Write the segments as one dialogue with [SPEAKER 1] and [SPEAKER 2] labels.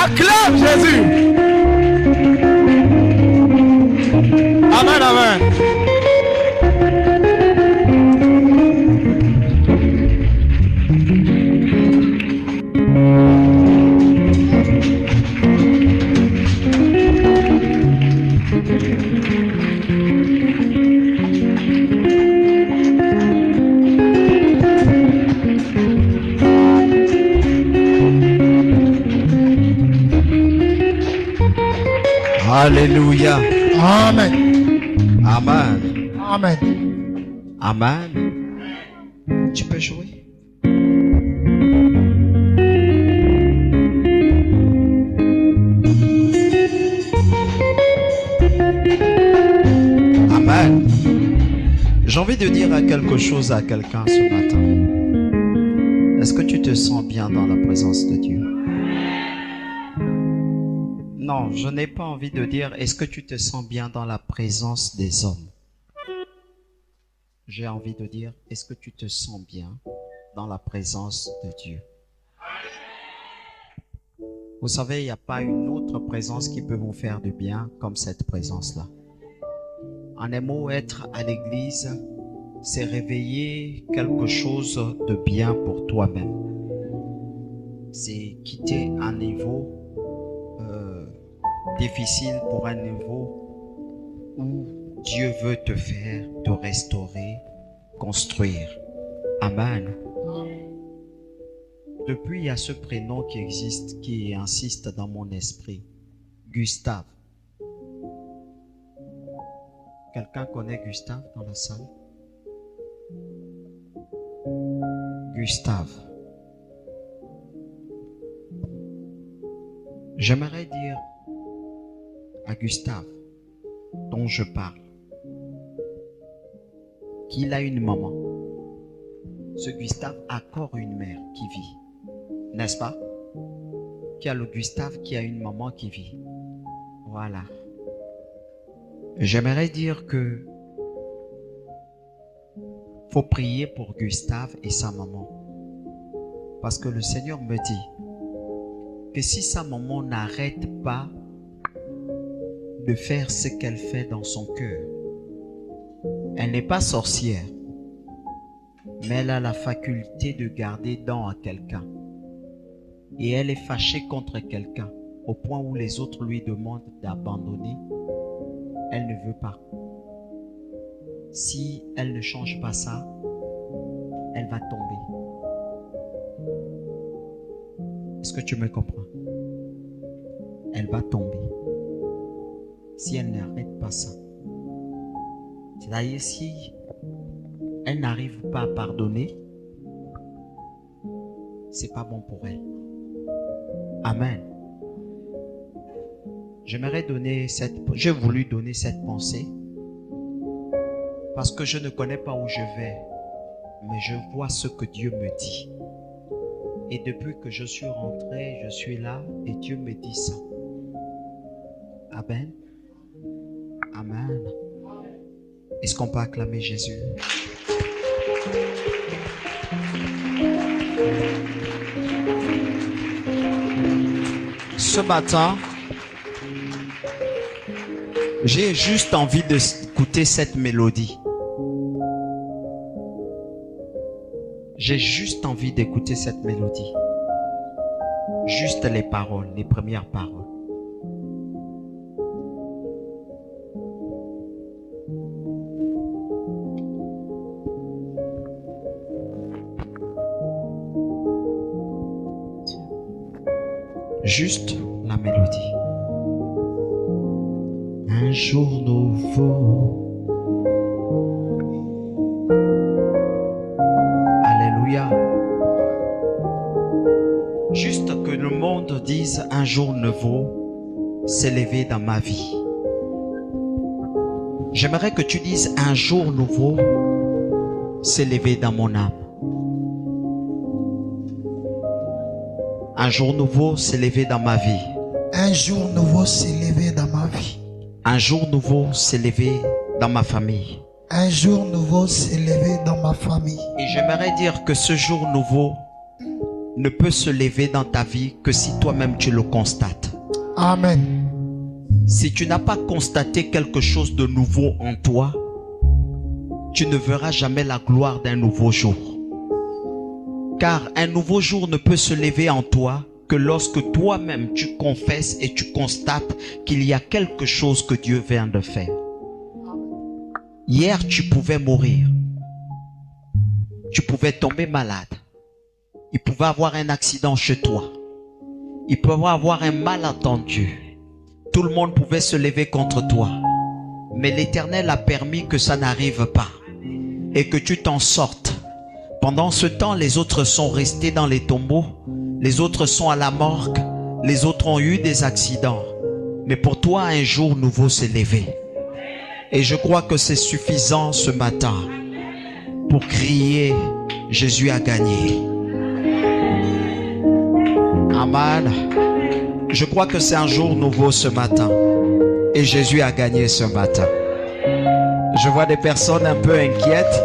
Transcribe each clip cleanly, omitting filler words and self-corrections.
[SPEAKER 1] Acclame Jésus. Amen, amen.
[SPEAKER 2] Alléluia.
[SPEAKER 1] Amen.
[SPEAKER 2] Amen.
[SPEAKER 1] Amen.
[SPEAKER 2] Amen. Tu peux jouer. Amen. J'ai envie de dire quelque chose à quelqu'un ce matin. Est-ce que tu te sens bien dans la présence de Dieu? Non, je n'ai pas envie de dire est-ce que tu te sens bien dans la présence des hommes? J'ai envie de dire est-ce que tu te sens bien dans la présence de Dieu? Vous savez, il n'y a pas une autre présence qui peut vous faire du bien comme cette présence-là. En un mot, être à l'église, c'est réveiller quelque chose de bien pour toi-même. C'est quitter un niveau difficile pour un niveau où Dieu veut te faire, te restaurer, construire. Amen. Depuis, il y a ce prénom qui existe, qui insiste dans mon esprit. Gustave. Quelqu'un connaît Gustave dans la salle? Gustave. J'aimerais dire à Gustave, dont je parle, qu'il a une maman. Ce Gustave a encore une mère qui vit, n'est-ce pas? Qu'il y a le Gustave qui a une maman qui vit. Voilà. J'aimerais dire que faut prier pour Gustave et sa maman. Parce que le Seigneur me dit que si sa maman n'arrête pas de faire ce qu'elle fait dans son cœur, elle n'est pas sorcière, mais elle a la faculté de garder dent à quelqu'un. Et elle est fâchée contre quelqu'un au point où les autres lui demandent d'abandonner. Elle ne veut pas. Si elle ne change pas ça, elle va tomber. Est-ce que tu me comprends? Elle va tomber. Si elle n'arrête pas ça. C'est-à-dire si elle n'arrive pas à pardonner, c'est pas bon pour elle. Amen. J'ai voulu donner cette pensée parce que je ne connais pas où je vais, mais je vois ce que Dieu me dit. Et depuis que je suis rentré, je suis là et Dieu me dit ça. Amen. Amen. Est-ce qu'on peut acclamer Jésus? Ce matin, j'ai juste envie d'écouter cette mélodie. J'ai juste envie d'écouter cette mélodie. Juste les paroles, les premières paroles. Juste la mélodie. Un jour nouveau. Alléluia. Juste que le monde dise un jour nouveau s'est levé dans ma vie. J'aimerais que tu dises un jour nouveau s'est levé dans mon âme. Un jour nouveau s'est levé dans ma vie.
[SPEAKER 1] Un jour nouveau s'est levé dans ma vie.
[SPEAKER 2] Un jour nouveau s'est levé dans ma famille.
[SPEAKER 1] Un jour nouveau s'est levé dans ma famille.
[SPEAKER 2] Et j'aimerais dire que ce jour nouveau ne peut se lever dans ta vie que si toi-même tu le constates.
[SPEAKER 1] Amen.
[SPEAKER 2] Si tu n'as pas constaté quelque chose de nouveau en toi, tu ne verras jamais la gloire d'un nouveau jour. Car un nouveau jour ne peut se lever en toi que lorsque toi-même tu confesses et tu constates qu'il y a quelque chose que Dieu vient de faire. Hier, tu pouvais mourir. Tu pouvais tomber malade. Il pouvait avoir un accident chez toi. Il pouvait avoir un malentendu. Tout le monde pouvait se lever contre toi. Mais l'Éternel a permis que ça n'arrive pas. Et que tu t'en sortes. Pendant ce temps, les autres sont restés dans les tombeaux. Les autres sont à la morgue. Les autres ont eu des accidents. Mais pour toi, un jour nouveau s'est levé. Et je crois que c'est suffisant ce matin pour crier, Jésus a gagné. Amen. Je crois que c'est un jour nouveau ce matin. Et Jésus a gagné ce matin. Je vois des personnes un peu inquiètes.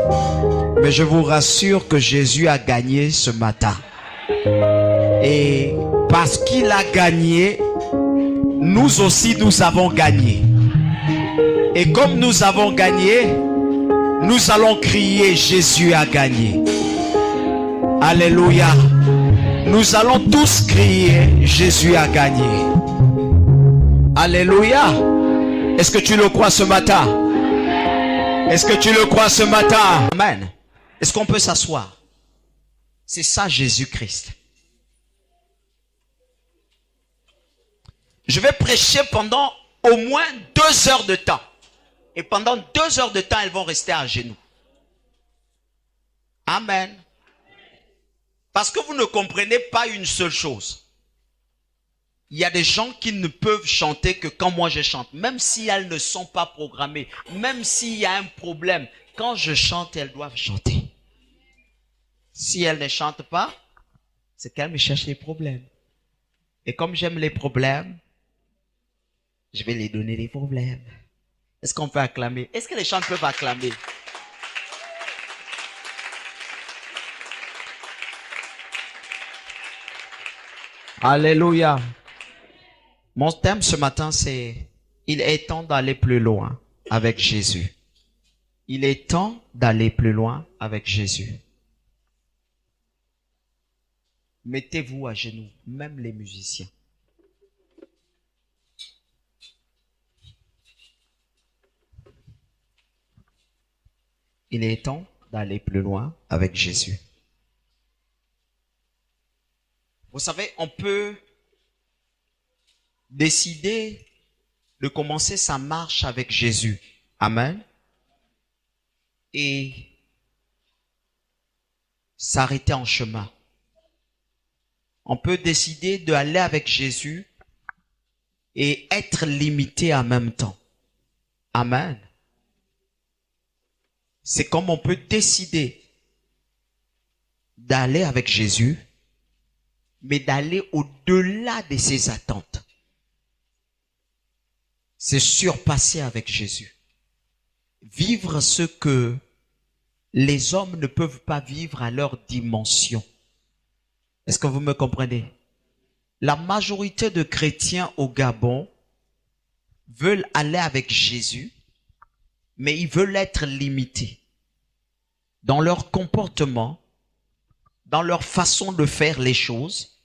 [SPEAKER 2] Mais je vous rassure que Jésus a gagné ce matin. Et parce qu'il a gagné, nous aussi nous avons gagné. Et comme nous avons gagné, nous allons crier Jésus a gagné. Alléluia. Nous allons tous crier Jésus a gagné. Alléluia. Est-ce que tu le crois ce matin? Est-ce que tu le crois ce matin? Amen. Est-ce qu'on peut s'asseoir? C'est ça Jésus-Christ. Je vais prêcher pendant au moins 2 heures de temps. Et pendant 2 heures de temps, elles vont rester à genoux. Amen. Parce que vous ne comprenez pas une seule chose. Il y a des gens qui ne peuvent chanter que quand moi je chante. Même si elles ne sont pas programmées. Même s'il y a un problème. Quand je chante, elles doivent chanter. Si elles ne chantent pas, c'est qu'elles me cherchent les problèmes. Et comme j'aime les problèmes, je vais les donner les problèmes. Est-ce qu'on peut acclamer? Est-ce que les chants peuvent acclamer? Alléluia. Mon thème ce matin, c'est « Il est temps d'aller plus loin avec Jésus ». Il est temps d'aller plus loin avec Jésus. Mettez-vous à genoux, même les musiciens. Il est temps d'aller plus loin avec Jésus. Vous savez, on peut décider de commencer sa marche avec Jésus. Amen. Et s'arrêter en chemin. On peut décider d'aller avec Jésus et être limité en même temps. Amen. C'est comme on peut décider d'aller avec Jésus, mais d'aller au-delà de ses attentes. C'est surpasser avec Jésus. Vivre ce que les hommes ne peuvent pas vivre à leur dimension. Est-ce que vous me comprenez? La majorité de chrétiens au Gabon veulent aller avec Jésus, mais ils veulent être limités dans leur comportement, dans leur façon de faire les choses,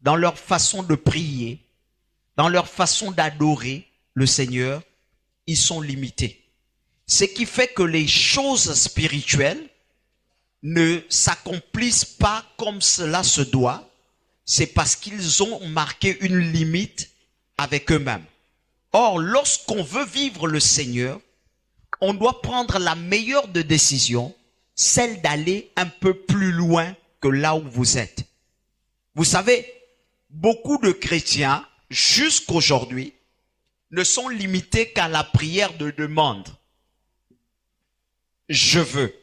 [SPEAKER 2] dans leur façon de prier, dans leur façon d'adorer le Seigneur. Ils sont limités. Ce qui fait que les choses spirituelles ne s'accomplissent pas comme cela se doit, c'est parce qu'ils ont marqué une limite avec eux-mêmes. Or, lorsqu'on veut vivre le Seigneur, on doit prendre la meilleure des décisions, celle d'aller un peu plus loin que là où vous êtes. Vous savez, beaucoup de chrétiens, jusqu'aujourd'hui, ne sont limités qu'à la prière de demande. Je veux.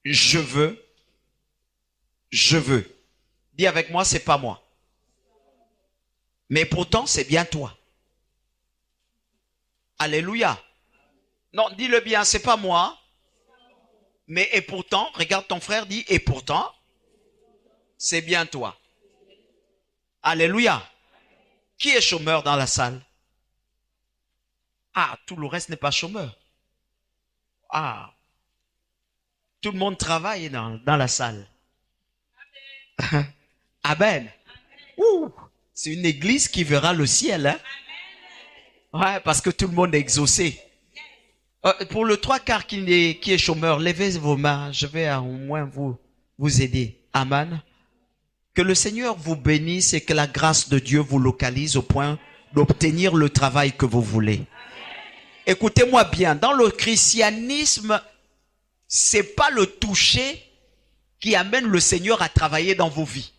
[SPEAKER 2] Je veux. Je veux. Dis avec moi, c'est pas moi. Mais pourtant, c'est bien toi. Alléluia. Non, dis-le bien, c'est pas moi. Mais et pourtant, regarde ton frère, dit et pourtant, C'est bien toi. Alléluia. Qui est chômeur dans la salle? Ah, tout le reste n'est pas chômeur. Ah, tout le monde travaille dans la salle. Amen. Ouh, c'est une église qui verra le ciel. Hein? Ouais, parce que tout le monde est exaucé. Pour le trois quarts qui est chômeur, levez vos mains. Je vais au moins vous aider. Amen. Que le Seigneur vous bénisse et que la grâce de Dieu vous localise au point d'obtenir le travail que vous voulez. Écoutez-moi bien, dans le christianisme, c'est pas le toucher qui amène le Seigneur à travailler dans vos vies.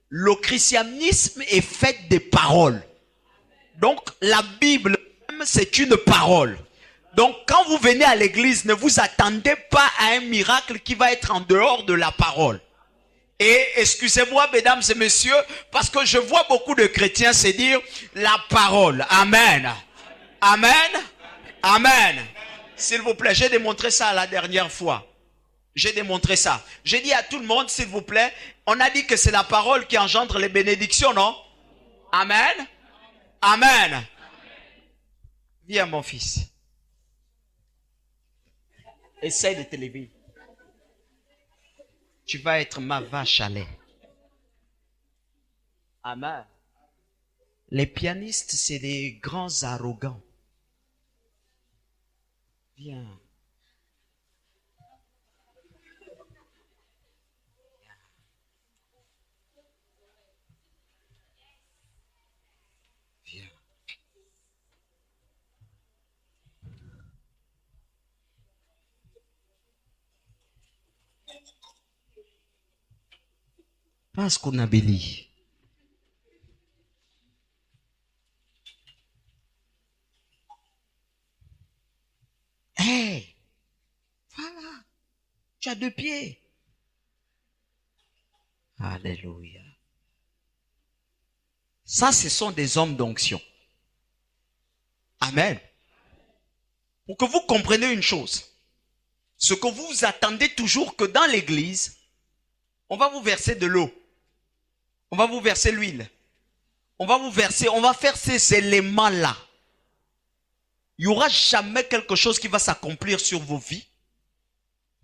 [SPEAKER 2] Le christianisme est fait des paroles. Donc, la Bible, c'est une parole. Donc, quand vous venez à l'église, ne vous attendez pas à un miracle qui va être en dehors de la parole. Et excusez-moi, mesdames et messieurs, parce que je vois beaucoup de chrétiens se dire la parole. Amen. Amen. Amen. S'il vous plaît, j'ai démontré ça la dernière fois. J'ai démontré ça. J'ai dit à tout le monde, s'il vous plaît, on a dit que c'est la parole qui engendre les bénédictions, non? Amen. Amen. Viens, mon fils. Essaye de te lever. Tu vas être ma vache à lait. Amen. Les pianistes, c'est des grands arrogants. Viens. Viens. Parce qu'on a béni. Hey, voilà, tu as 2 pieds. Alléluia. Ça, ce sont des hommes d'onction. Amen. Pour que vous compreniez une chose, ce que vous attendez toujours que dans l'église, on va vous verser de l'eau, on va vous verser l'huile, on va faire ces éléments-là. Il n'y aura jamais quelque chose qui va s'accomplir sur vos vies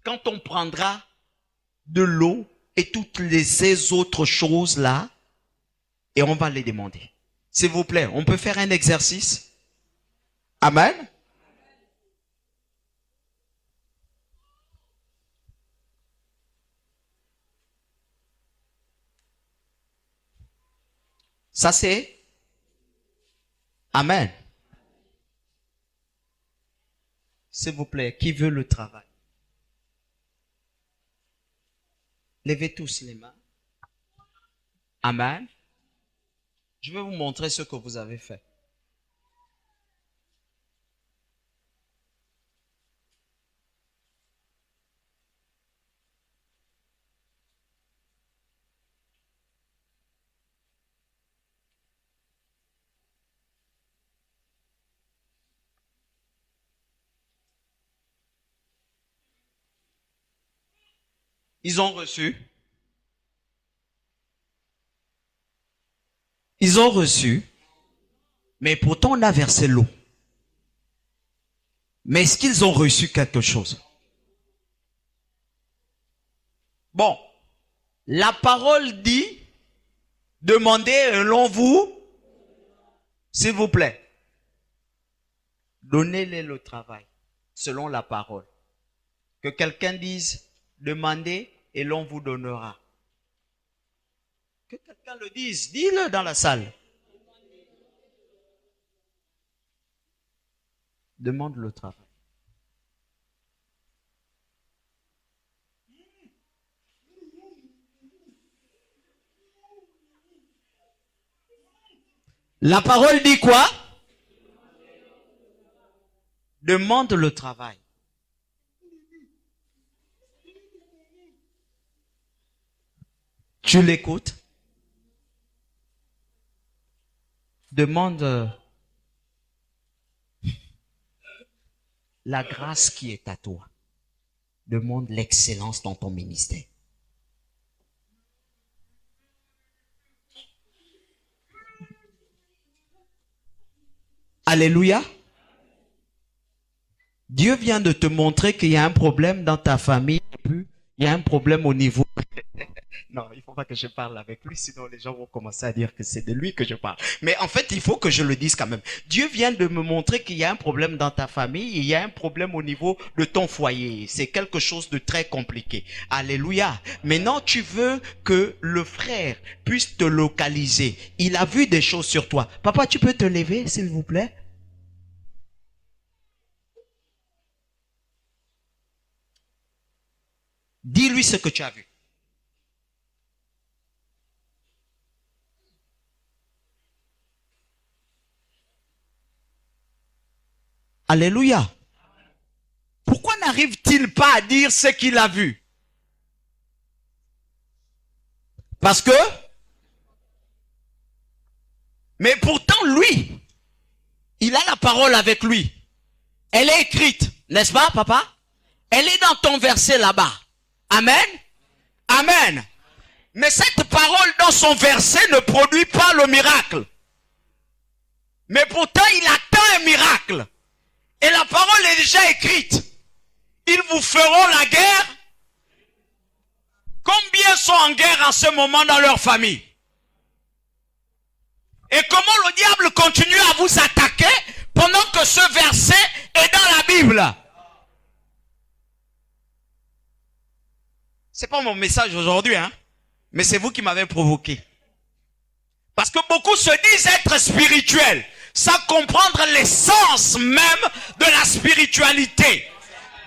[SPEAKER 2] quand on prendra de l'eau et toutes ces autres choses-là et on va les demander. S'il vous plaît, on peut faire un exercice? Amen. Ça c'est Amen. S'il vous plaît, qui veut le travail? Levez tous les mains. Amen. Je vais vous montrer ce que vous avez fait. Ils ont reçu. Ils ont reçu. Mais pourtant, on a versé l'eau. Mais est-ce qu'ils ont reçu quelque chose? Bon. La parole dit, demandez et l'on vous, s'il vous plaît. Donnez-les le travail, selon la parole. Que quelqu'un dise, demandez et l'on vous donnera. Que quelqu'un le dise, dis-le dans la salle. Demande le travail. La parole dit quoi? Demande le travail. Tu l'écoutes? Demande la grâce qui est à toi. Demande l'excellence dans ton ministère. Alléluia. Dieu vient de te montrer qu'il y a un problème dans ta famille, puis il y a un problème au niveau... Non, il ne faut pas que je parle avec lui, sinon les gens vont commencer à dire que c'est de lui que je parle. Mais en fait, il faut que je le dise quand même. Dieu vient de me montrer qu'il y a un problème dans ta famille, il y a un problème au niveau de ton foyer. C'est quelque chose de très compliqué. Alléluia. Maintenant, tu veux que le frère puisse te localiser. Il a vu des choses sur toi. Papa, tu peux te lever, s'il vous plaît? Dis-lui ce que tu as vu. Alléluia. Pourquoi n'arrive-t-il pas à dire ce qu'il a vu? Parce que... Mais pourtant, lui, il a la parole avec lui. Elle est écrite, n'est-ce pas, papa? Elle est dans ton verset là-bas. Amen. Amen. Mais cette parole dans son verset ne produit pas le miracle. Mais pourtant, il attend un miracle. Et la parole est déjà écrite. Ils vous feront la guerre. Combien sont en guerre en ce moment dans leur famille? Et comment le diable continue à vous attaquer pendant que ce verset est dans la Bible? C'est pas mon message aujourd'hui, hein? Mais c'est vous qui m'avez provoqué. Parce que beaucoup se disent être spirituels, sans comprendre l'essence même de la spiritualité.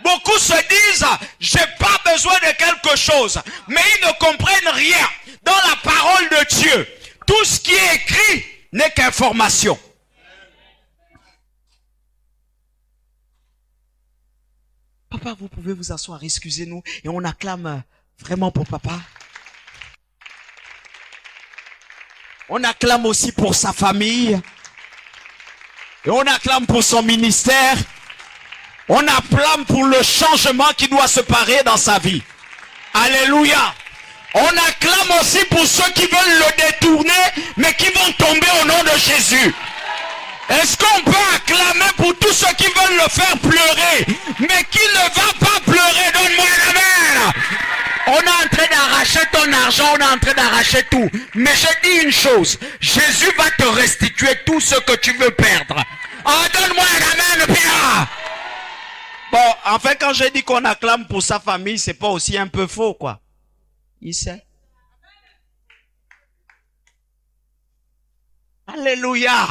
[SPEAKER 2] Beaucoup se disent, j'ai pas besoin de quelque chose, mais ils ne comprennent rien dans la parole de Dieu. Tout ce qui est écrit n'est qu'information. Papa, vous pouvez vous asseoir, excusez-nous, et on acclame vraiment pour papa. On acclame aussi pour sa famille. Et on acclame pour son ministère. On acclame pour le changement qui doit se parer dans sa vie. Alléluia. On acclame aussi pour ceux qui veulent le détourner, mais qui vont tomber au nom de Jésus. Est-ce qu'on peut acclamer pour tous ceux qui veulent le faire pleurer, mais qui ne va pas pleurer? Donne-moi un amen. On est en train d'arracher ton argent, on est en train d'arracher tout. Mais je dis une chose, Jésus va te restituer tout ce que tu veux perdre. Oh, donne-moi un amen, Pierre. Bon, en fait, quand j'ai dit qu'on acclame pour sa famille, c'est pas aussi un peu faux, quoi. Il sait. Alléluia.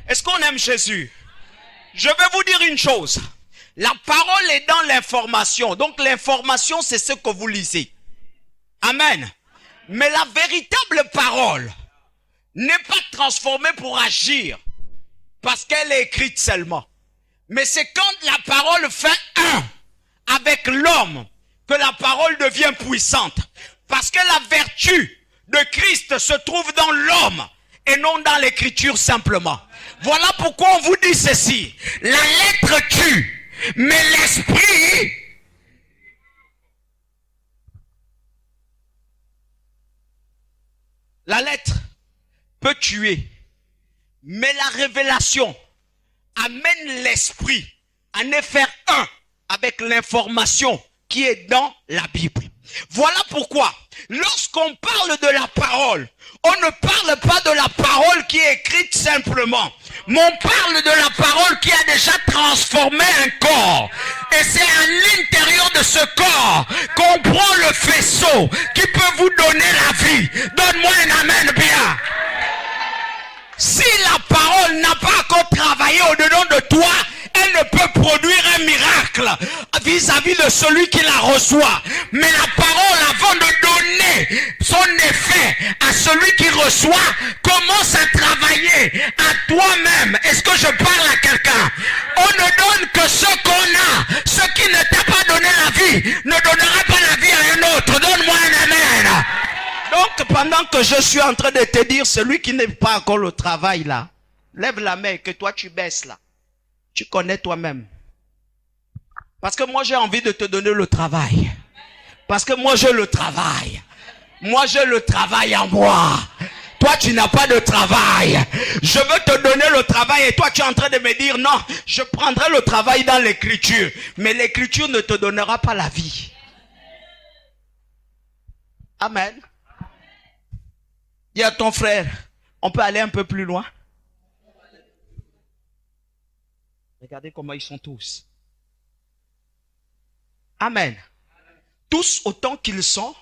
[SPEAKER 2] Est-ce qu'on aime Jésus? Je vais vous dire une chose. La parole est dans l'information. Donc l'information, c'est ce que vous lisez. Amen. Mais la véritable parole n'est pas transformée pour agir. Parce qu'elle est écrite seulement. Mais c'est quand la parole fait un avec l'homme que la parole devient puissante. Parce que la vertu de Christ se trouve dans l'homme et non dans l'écriture simplement. Voilà pourquoi on vous dit ceci. La lettre tue. Mais l'esprit, la lettre peut tuer, mais la révélation amène l'esprit à en faire un avec l'information qui est dans la Bible. Voilà pourquoi, lorsqu'on parle de la parole, on ne parle pas de la parole qui est écrite simplement, mais on parle de la parole qui a déjà transformé un corps. Et c'est à l'intérieur de ce corps qu'on prend le faisceau qui peut vous donner la vie. Donne-moi un amen bien. Si la parole n'a pas encore travaillé au-dedans de toi, elle ne peut produire un miracle vis-à-vis de celui qui la reçoit. Mais la parole, avant de donner son effet à celui qui reçoit, commence à travailler à toi-même. Est-ce que je parle à quelqu'un? On ne donne que ce qu'on a. Ce qui ne t'a pas donné la vie ne donnera pas la vie à un autre. Donne-moi un amen. Donc, pendant que je suis en train de te dire, celui qui n'est pas encore le travail là, lève la main et que toi tu baisses là. Tu connais toi-même. Parce que moi j'ai envie de te donner le travail. Parce que moi j'ai le travail. Moi j'ai le travail en moi.
[SPEAKER 3] Toi, tu n'as pas de travail. Je veux te donner le travail et toi, tu es en train de me dire non, je prendrai le travail dans l'écriture. Mais l'écriture ne te donnera pas la vie. Amen. Dis à ton frère, on peut aller un peu plus loin. Regardez comment ils sont tous. Amen. Tous autant qu'ils sont,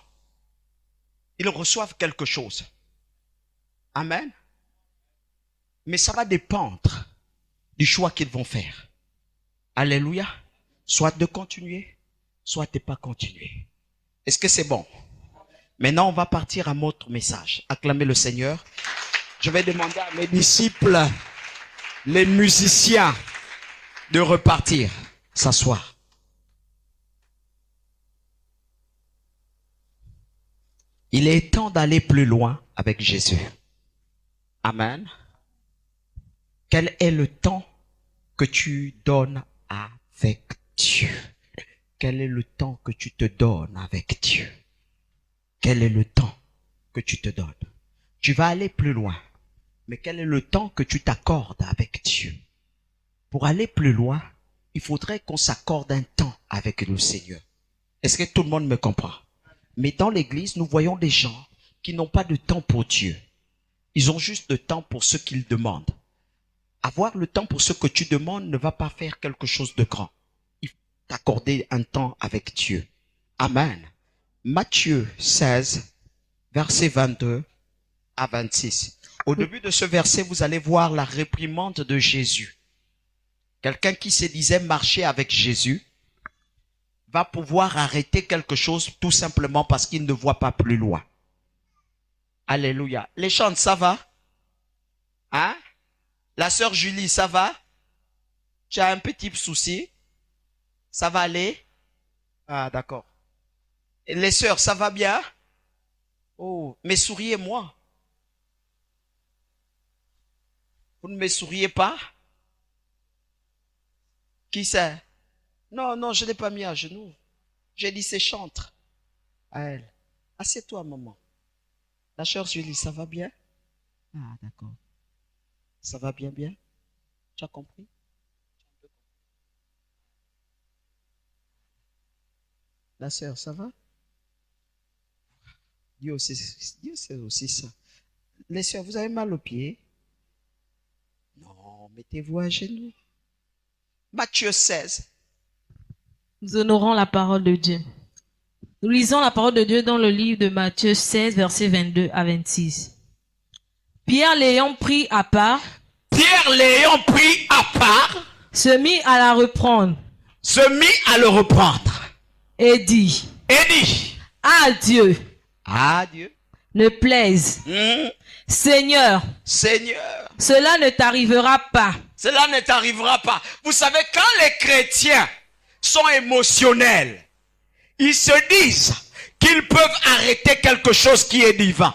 [SPEAKER 3] ils reçoivent quelque chose. Amen. Mais ça va dépendre du choix qu'ils vont faire. Alléluia. Soit de continuer, soit de ne pas continuer. Est-ce que c'est bon? Maintenant, on va partir à notre message. Acclamez le Seigneur. Je vais demander à mes disciples, les musiciens, de repartir, s'asseoir. Il est temps d'aller plus loin avec Jésus. Amen. Quel est le temps que tu donnes avec Dieu? Quel est le temps que tu te donnes avec Dieu? Quel est le temps que tu te donnes? Tu vas aller plus loin. Mais quel est le temps que tu t'accordes avec Dieu? Pour aller plus loin, il faudrait qu'on s'accorde un temps avec le Seigneur. Est-ce que tout le monde me comprend? Mais dans l'église, nous voyons des gens qui n'ont pas de temps pour Dieu. Ils ont juste le temps pour ce qu'ils demandent. Avoir le temps pour ce que tu demandes ne va pas faire quelque chose de grand. Il faut t'accorder un temps avec Dieu. Amen. Matthieu 16, verset 22 à 26. Au début de ce verset, vous allez voir la réprimande de Jésus. Quelqu'un qui se disait marcher avec Jésus va pouvoir arrêter quelque chose tout simplement parce qu'il ne voit pas plus loin. Alléluia. Les chants, ça va? Hein? La sœur Julie, ça va? Tu as un petit souci? Ça va aller? Ah, d'accord. Et les sœurs, ça va bien? Oh, mais souriez-moi. Vous ne me souriez pas? Qui c'est? Non, non, je ne l'ai pas mis à genoux. J'ai dit c'est chantre. À elle. Assieds-toi, maman. La sœur Julie, ça va bien? Ah, d'accord. Ça va bien, bien? Tu as compris? La sœur, ça va? Dieu c'est aussi ça. Les sœurs, vous avez mal aux pieds? Non, mettez-vous à genoux. Matthieu 16.
[SPEAKER 4] Nous honorons la parole de Dieu. Nous lisons la parole de Dieu dans le livre de Matthieu 16, versets 22 à 26. Pierre l'ayant pris à part, se mit à la reprendre. Et dit, à Dieu, ne plaise. Seigneur, cela ne t'arrivera pas.
[SPEAKER 3] Cela ne t'arrivera pas. Vous savez, quand les chrétiens sont émotionnels, ils se disent qu'ils peuvent arrêter quelque chose qui est divin.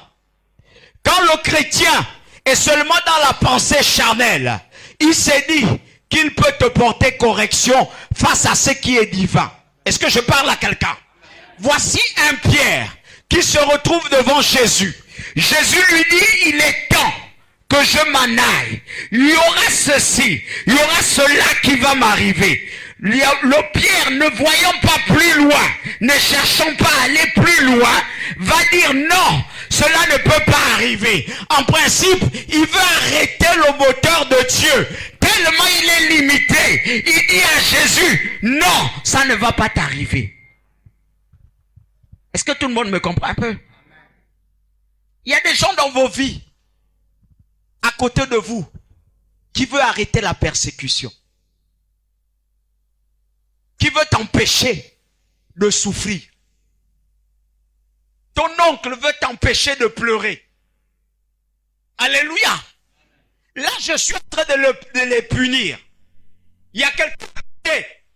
[SPEAKER 3] Quand le chrétien est seulement dans la pensée charnelle, il se dit qu'il peut te porter correction face à ce qui est divin. Est-ce que je parle à quelqu'un? Voici un Pierre qui se retrouve devant Jésus. Jésus lui dit, il est temps que je m'en aille. Il y aura ceci, il y aura cela qui va m'arriver. Le Pierre, ne voyant pas plus loin, ne cherchant pas à aller plus loin, va dire non, cela ne peut pas arriver. En principe, il veut arrêter le moteur de Dieu. Tellement il est limité. Il dit à Jésus, non, ça ne va pas t'arriver. Est-ce que tout le monde me comprend un peu? Il y a des gens dans vos vies, à côté de vous, qui veulent arrêter la persécution. Qui veut t'empêcher de souffrir. Ton oncle veut t'empêcher de pleurer. Alléluia. Là, je suis en train de les punir. Il y a quelqu'un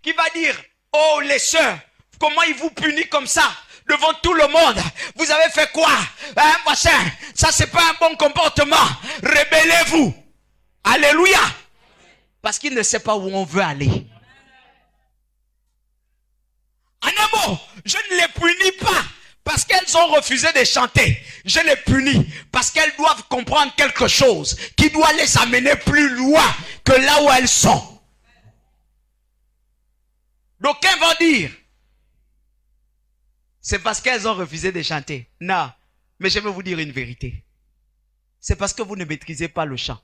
[SPEAKER 3] qui va dire, oh les sœurs, comment il vous punit comme ça devant tout le monde? Vous avez fait quoi? Hein, machin? Ça, c'est pas un bon comportement. Rebellez-vous. Alléluia. Parce qu'il ne sait pas où on veut aller. En un mot, je ne les punis pas parce qu'elles elles ont refusé de chanter, je les punis parce qu'elles doivent comprendre quelque chose qui doit les amener plus loin que là où elles sont. D'aucuns vont dire, c'est parce qu'elles ont refusé de chanter. Non, mais je vais vous dire une vérité. C'est parce que vous ne maîtrisez pas le chant.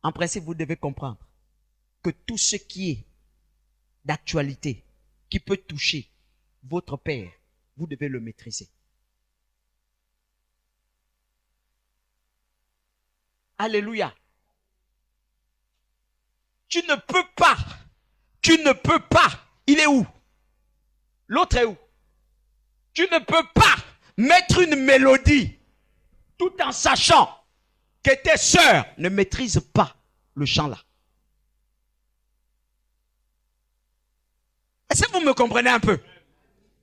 [SPEAKER 3] En principe, vous devez comprendre que tout ce qui est d'actualité, qui peut toucher votre Père, vous devez le maîtriser. Alléluia. Tu ne peux pas. Il est où? L'autre est où? Tu ne peux pas mettre une mélodie tout en sachant que tes sœurs ne maîtrisent pas le chant là. Est-ce que vous me comprenez un peu?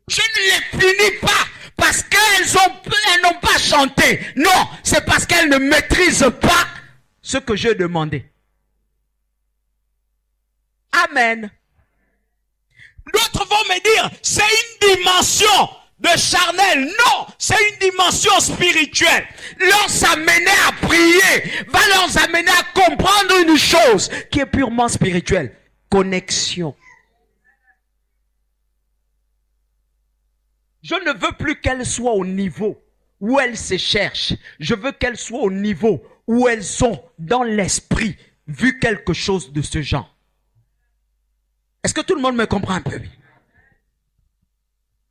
[SPEAKER 3] Je ne les punis pas parce qu'elles n'ont pas chanté. Non, c'est parce qu'elles ne maîtrisent pas ce que je demandais. Amen. D'autres vont me dire, c'est une dimension de charnel. Non, c'est une dimension spirituelle. Leur amener à prier va leur amener à comprendre une chose qui est purement spirituelle. Connexion. Je ne veux plus qu'elles soient au niveau où elles se cherchent. Je veux qu'elles soient au niveau où elles ont dans l'esprit vu quelque chose de ce genre. Est-ce que tout le monde me comprend un peu?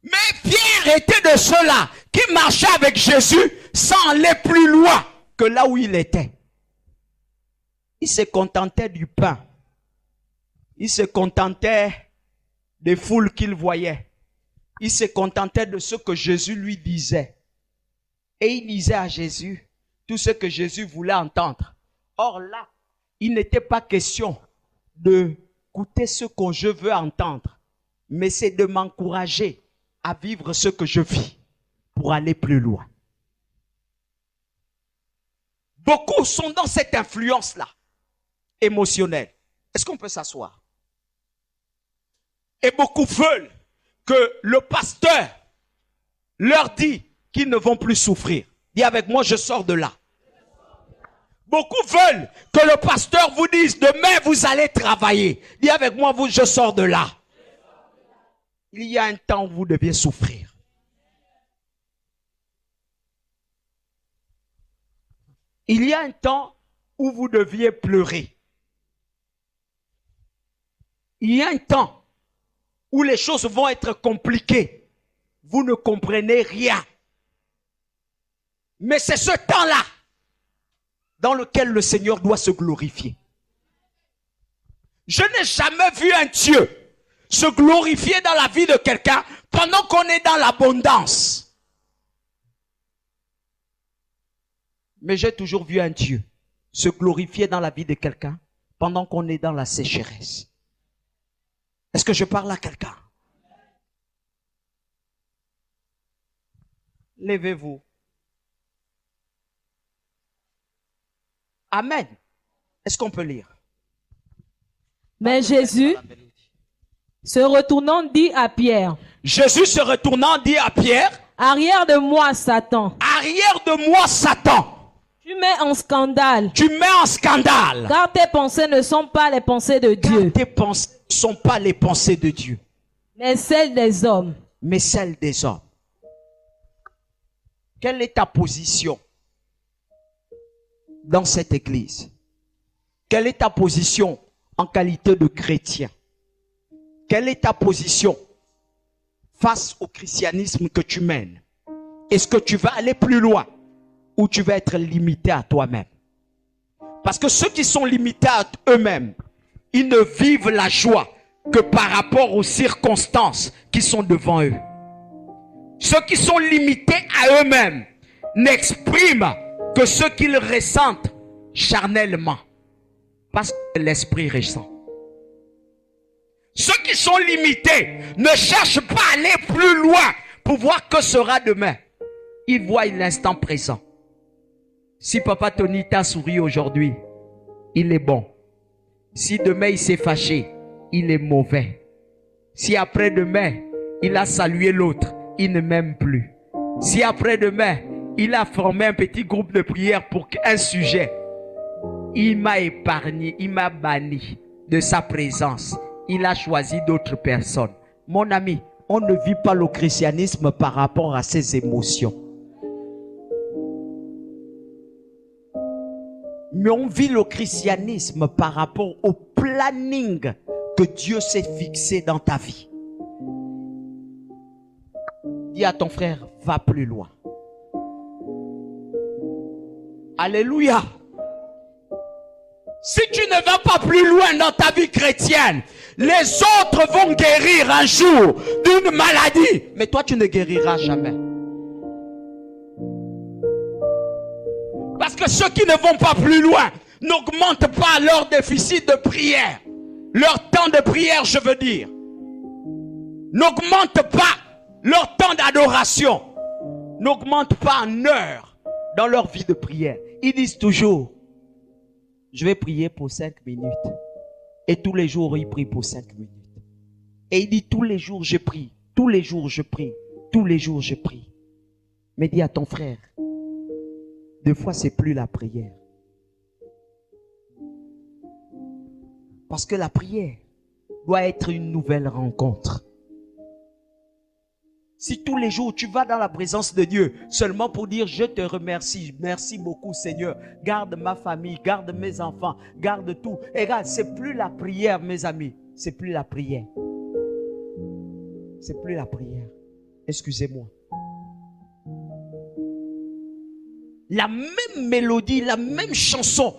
[SPEAKER 3] Mais Pierre était de ceux-là qui marchaient avec Jésus sans aller plus loin que là où il était. Il se contentait du pain. Il se contentait des foules qu'il voyait. Il se contentait de ce que Jésus lui disait. Et il disait à Jésus tout ce que Jésus voulait entendre. Or là, il n'était pas question de écouter ce que je veux entendre, mais c'est de m'encourager à vivre ce que je vis pour aller plus loin. Beaucoup sont dans cette influence-là, émotionnelle. Est-ce qu'on peut s'asseoir? Et beaucoup veulent que le pasteur leur dise qu'ils ne vont plus souffrir. Dis avec moi, je sors de là. Beaucoup veulent que le pasteur vous dise, demain vous allez travailler. Dis avec moi, je sors de là. Il y a un temps où vous deviez souffrir. Il y a un temps où vous deviez pleurer. Il y a un temps où les choses vont être compliquées. Vous ne comprenez rien. Mais c'est ce temps-là dans lequel le Seigneur doit se glorifier. Je n'ai jamais vu un Dieu se glorifier dans la vie de quelqu'un pendant qu'on est dans l'abondance. Mais j'ai toujours vu un Dieu se glorifier dans la vie de quelqu'un pendant qu'on est dans la sécheresse. Est-ce que je parle à quelqu'un? Levez-vous. Amen. Est-ce qu'on peut lire?
[SPEAKER 4] Mais Jésus, se retournant, dit à Pierre.
[SPEAKER 3] Jésus se retournant dit à Pierre.
[SPEAKER 4] Arrière de moi, Satan.
[SPEAKER 3] Arrière de moi, Satan.
[SPEAKER 4] Tu mets en scandale.
[SPEAKER 3] Tu mets en scandale.
[SPEAKER 4] Car tes pensées ne sont pas les pensées de Dieu.
[SPEAKER 3] Car tes pensées ne sont pas les pensées de Dieu.
[SPEAKER 4] Mais celles des hommes.
[SPEAKER 3] Mais celles des hommes. Quelle est ta position dans cette église? Quelle est ta position en qualité de chrétien? Quelle est ta position face au christianisme que tu mènes? Est-ce que tu vas aller plus loin ou tu vas être limité à toi-même? Parce que ceux qui sont limités à eux-mêmes, ils ne vivent la joie que par rapport aux circonstances qui sont devant eux. Ceux qui sont limités à eux-mêmes n'expriment que ce qu'ils ressentent charnellement, parce que l'esprit ressent. Ceux qui sont limités ne cherchent pas à aller plus loin pour voir que sera demain. Ils voient l'instant présent. Si Papa Tony t'a souri aujourd'hui, il est bon. Si demain il s'est fâché, il est mauvais. Si après-demain, il a salué l'autre, il ne m'aime plus. Si après-demain, il a formé un petit groupe de prière pour un sujet, il m'a épargné, il m'a banni de sa présence. Il a choisi d'autres personnes. Mon ami, on ne vit pas le christianisme par rapport à ses émotions. Mais on vit le christianisme par rapport au planning que Dieu s'est fixé dans ta vie. Dis à ton frère, va plus loin. Alléluia. Si tu ne vas pas plus loin dans ta vie chrétienne, les autres vont guérir un jour d'une maladie. Mais toi, tu ne guériras jamais. Parce que ceux qui ne vont pas plus loin n'augmentent pas leur déficit de prière. Leur temps de prière, je veux dire. N'augmentent pas leur temps d'adoration. N'augmentent pas en heures dans leur vie de prière. Ils disent toujours, je vais prier pour 5 minutes. Et tous les jours, ils prient pour 5 minutes. Et il dit, tous les jours, je prie. Tous les jours, je prie. Tous les jours, je prie. Mais dis à ton frère, des fois, c'est plus la prière. Parce que la prière doit être une nouvelle rencontre. Si tous les jours tu vas dans la présence de Dieu seulement pour dire je te remercie, merci beaucoup Seigneur, garde ma famille, garde mes enfants, garde tout. Et regarde, c'est plus la prière mes amis, c'est plus la prière. C'est plus la prière. Excusez-moi. La même mélodie, la même chanson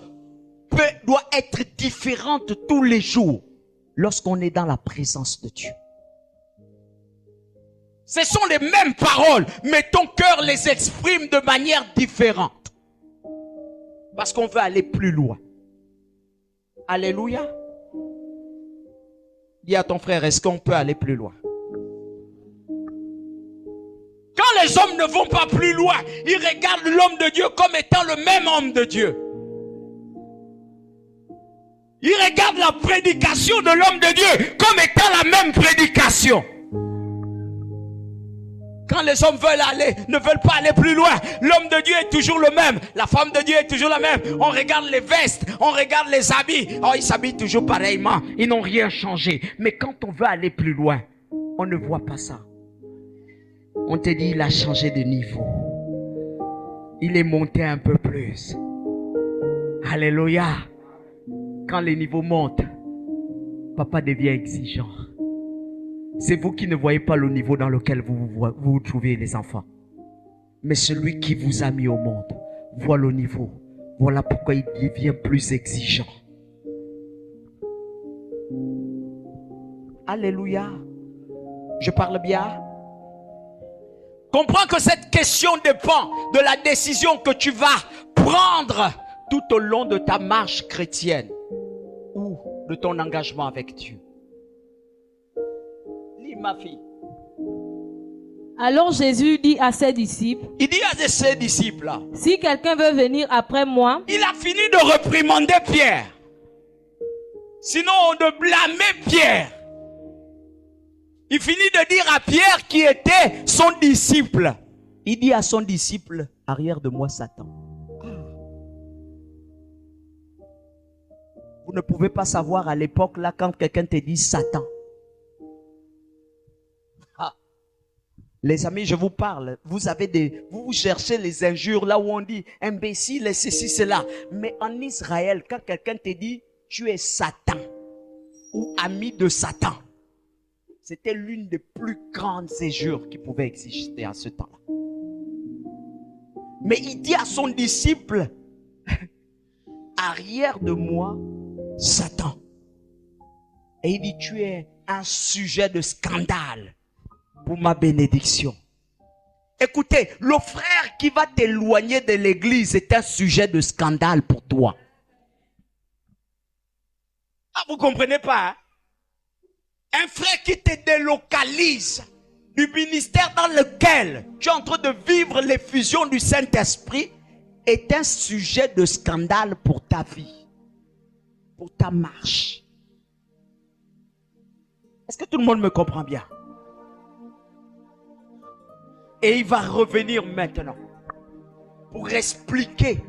[SPEAKER 3] doit être différente tous les jours lorsqu'on est dans la présence de Dieu. Ce sont les mêmes paroles, mais ton cœur les exprime de manière différente. Parce qu'on veut aller plus loin. Alléluia. Dis à ton frère, est-ce qu'on peut aller plus loin? Quand les hommes ne vont pas plus loin, ils regardent l'homme de Dieu comme étant le même homme de Dieu. Ils regardent la prédication de l'homme de Dieu comme étant la même prédication. Quand les hommes ne veulent pas aller plus loin, l'homme de Dieu est toujours le même. La femme de Dieu est toujours la même. On regarde les vestes, on regarde les habits. Oh, ils s'habillent toujours pareillement. Ils n'ont rien changé. Mais quand on veut aller plus loin, on ne voit pas ça. On te dit, il a changé de niveau. Il est monté un peu plus. Alléluia. Quand les niveaux montent, papa devient exigeant. C'est vous qui ne voyez pas le niveau dans lequel vous trouvez les enfants. Mais celui qui vous a mis au monde voit le niveau. Voilà pourquoi il devient plus exigeant. Alléluia. Je parle bien. Comprends que cette question dépend de la décision que tu vas prendre tout au long de ta marche chrétienne ou de ton engagement avec Dieu. Ma fille.
[SPEAKER 4] Alors Jésus dit à ses disciples,
[SPEAKER 3] il dit à ses disciples là,
[SPEAKER 4] si quelqu'un veut venir après moi,
[SPEAKER 3] il a fini de réprimander Pierre. Sinon on de blâmer Pierre. Il finit de dire à Pierre qui était son disciple. Il dit à son disciple, arrière de moi Satan. Vous ne pouvez pas savoir à l'époque là quand quelqu'un te dit Satan. Les amis, je vous parle. Vous cherchez les injures là où on dit imbécile et ceci, cela. Mais en Israël, quand quelqu'un te dit tu es Satan ou ami de Satan, c'était l'une des plus grandes injures qui pouvaient exister à ce temps-là. Mais il dit à son disciple, arrière de moi, Satan. Et il dit, tu es un sujet de scandale pour ma bénédiction. Écoutez, le frère qui va t'éloigner de l'église est un sujet de scandale pour toi. Ah, vous comprenez pas, hein? Un frère qui te délocalise du ministère dans lequel tu es en train de vivre l'effusion du Saint-Esprit est un sujet de scandale pour ta vie, pour ta marche. Est-ce que tout le monde me comprend bien? Et il va revenir maintenant pour expliquer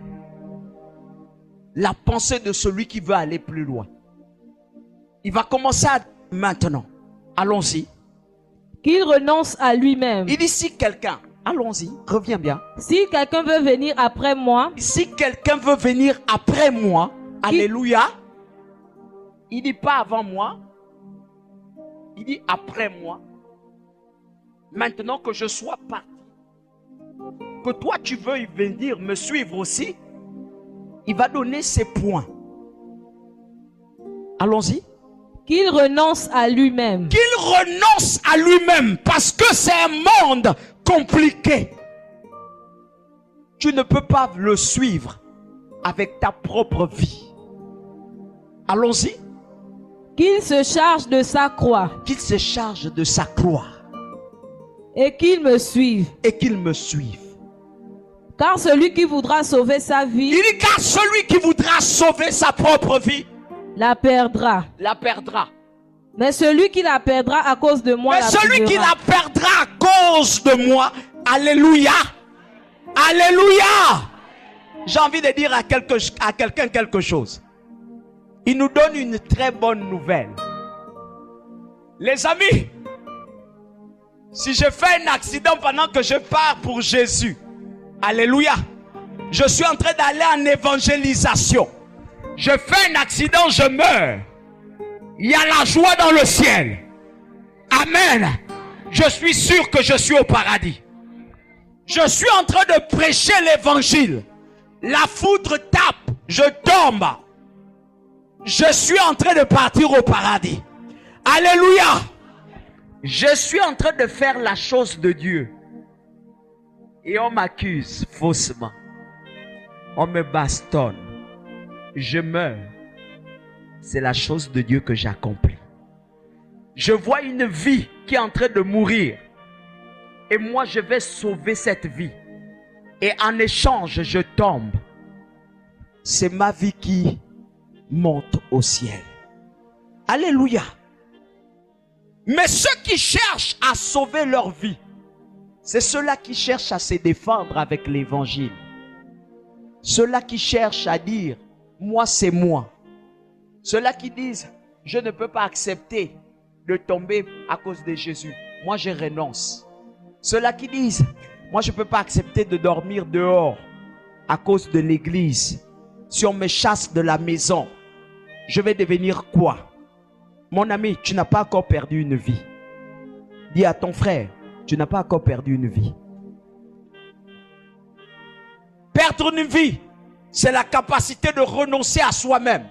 [SPEAKER 3] la pensée de celui qui veut aller plus loin. Il va commencer maintenant. Allons-y.
[SPEAKER 4] Qu'il renonce à lui-même.
[SPEAKER 3] Il dit si quelqu'un, allons-y, reviens bien.
[SPEAKER 4] Si quelqu'un veut venir après moi,
[SPEAKER 3] Si quelqu'un veut venir après moi, alléluia, il dit pas avant moi, il dit après moi. Maintenant que je sois parti, que toi tu veuilles venir me suivre aussi, il va donner ses points. Allons-y.
[SPEAKER 4] qu'il renonce à lui-même.
[SPEAKER 3] Qu'il renonce à lui-même, parce que c'est un monde compliqué. Tu ne peux pas le suivre avec ta propre vie. Allons-y.
[SPEAKER 4] Qu'il se charge de sa croix
[SPEAKER 3] Qu'il se charge de sa croix
[SPEAKER 4] et qu'il me suive.
[SPEAKER 3] et qu'il me suive.
[SPEAKER 4] Car celui qui voudra sauver sa vie
[SPEAKER 3] Il dit car celui qui voudra sauver sa propre vie
[SPEAKER 4] la perdra.
[SPEAKER 3] la perdra.
[SPEAKER 4] Mais celui qui la perdra à cause de moi
[SPEAKER 3] Mais
[SPEAKER 4] la
[SPEAKER 3] celui qui
[SPEAKER 4] trouvera.
[SPEAKER 3] la perdra à cause de moi, alléluia, alléluia. J'ai envie de dire à quelqu'un quelque chose. Il nous donne une très bonne nouvelle. Les amis, si je fais un accident pendant que je pars pour Jésus, alléluia, je suis en train d'aller en évangélisation. Je fais un accident, je meurs. Il y a la joie dans le ciel. Amen. Je suis sûr que je suis au paradis. Je suis en train de prêcher l'évangile. La foudre tape, je tombe. Je suis en train de partir au paradis. Alléluia. Je suis en train de faire la chose de Dieu. Et on m'accuse faussement. On me bastonne. Je meurs. C'est la chose de Dieu que j'accomplis. Je vois une vie qui est en train de mourir. Et moi, je vais sauver cette vie. Et en échange, je tombe. C'est ma vie qui monte au ciel. Alléluia. Mais ceux qui cherchent à sauver leur vie, c'est ceux-là qui cherchent à se défendre avec l'évangile. Ceux-là qui cherchent à dire, moi c'est moi. Ceux-là qui disent, je ne peux pas accepter de tomber à cause de Jésus. Moi je renonce. Ceux-là qui disent, moi je ne peux pas accepter de dormir dehors à cause de l'église. Si on me chasse de la maison, je vais devenir quoi? Mon ami, tu n'as pas encore perdu une vie. Dis à ton frère, tu n'as pas encore perdu une vie. Perdre une vie, c'est la capacité de renoncer à soi-même.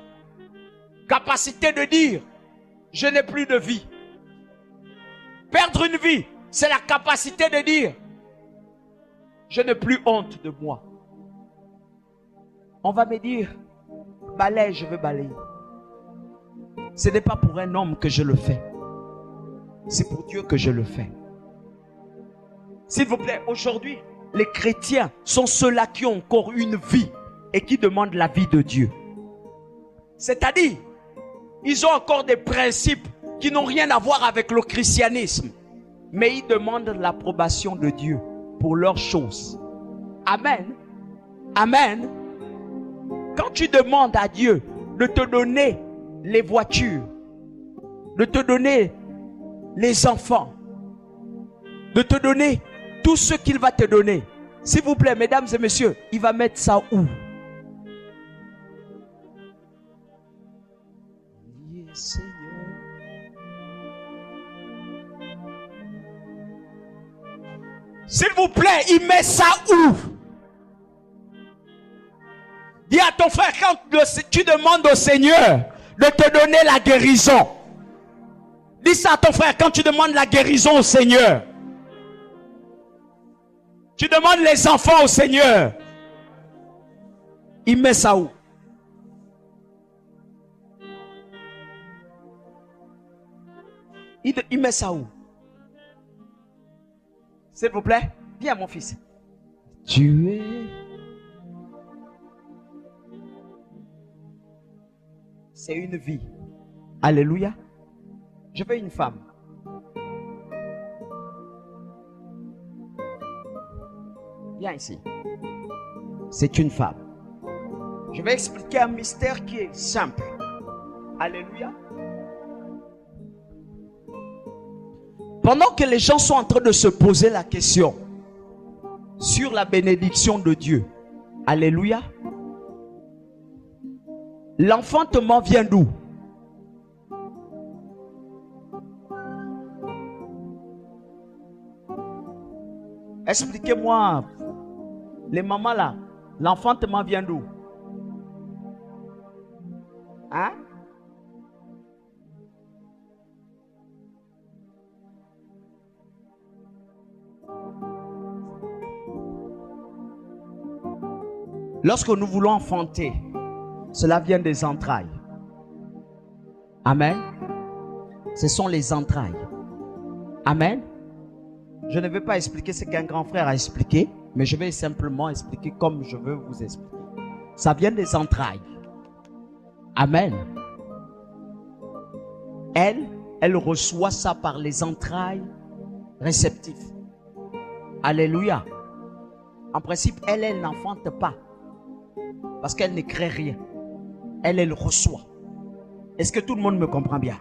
[SPEAKER 3] Capacité de dire, je n'ai plus de vie. Perdre une vie, c'est la capacité de dire, je n'ai plus honte de moi. On va me dire, balaye, je veux balayer. Ce n'est pas pour un homme que je le fais. C'est pour Dieu que je le fais. S'il vous plaît, aujourd'hui, les chrétiens sont ceux-là qui ont encore une vie et qui demandent la vie de Dieu. C'est-à-dire, ils ont encore des principes qui n'ont rien à voir avec le christianisme. Mais ils demandent l'approbation de Dieu pour leurs choses. Amen. Amen. Quand tu demandes à Dieu de te donner les voitures, de te donner les enfants, de te donner tout ce qu'il va te donner, s'il vous plaît, mesdames et messieurs, il va mettre ça où? Seigneur. S'il vous plaît, il met ça où? Dis à ton frère, quand tu demandes au Seigneur de te donner la guérison, dis ça à ton frère, quand tu demandes la guérison au Seigneur, tu demandes les enfants au Seigneur, il met ça où? Il met ça où? S'il vous plaît, viens mon fils. Tu es... C'est une vie. Alléluia. Je veux une femme. Viens ici. C'est une femme. Je vais expliquer un mystère qui est simple. Alléluia. Pendant que les gens sont en train de se poser la question sur la bénédiction de Dieu, alléluia, l'enfantement vient d'où? Expliquez-moi, les mamans là, l'enfantement vient d'où? Hein? Lorsque nous voulons enfanter, cela vient des entrailles. Amen. Ce sont les entrailles. Amen. Je ne vais pas expliquer ce qu'un grand frère a expliqué, mais je vais simplement expliquer comme je veux vous expliquer. Ça vient des entrailles. Amen. Elle reçoit ça par les entrailles réceptives. Alléluia. En principe, elle n'enfante pas. Parce qu'elle ne crée rien. Elle reçoit. Est-ce que tout le monde me comprend bien?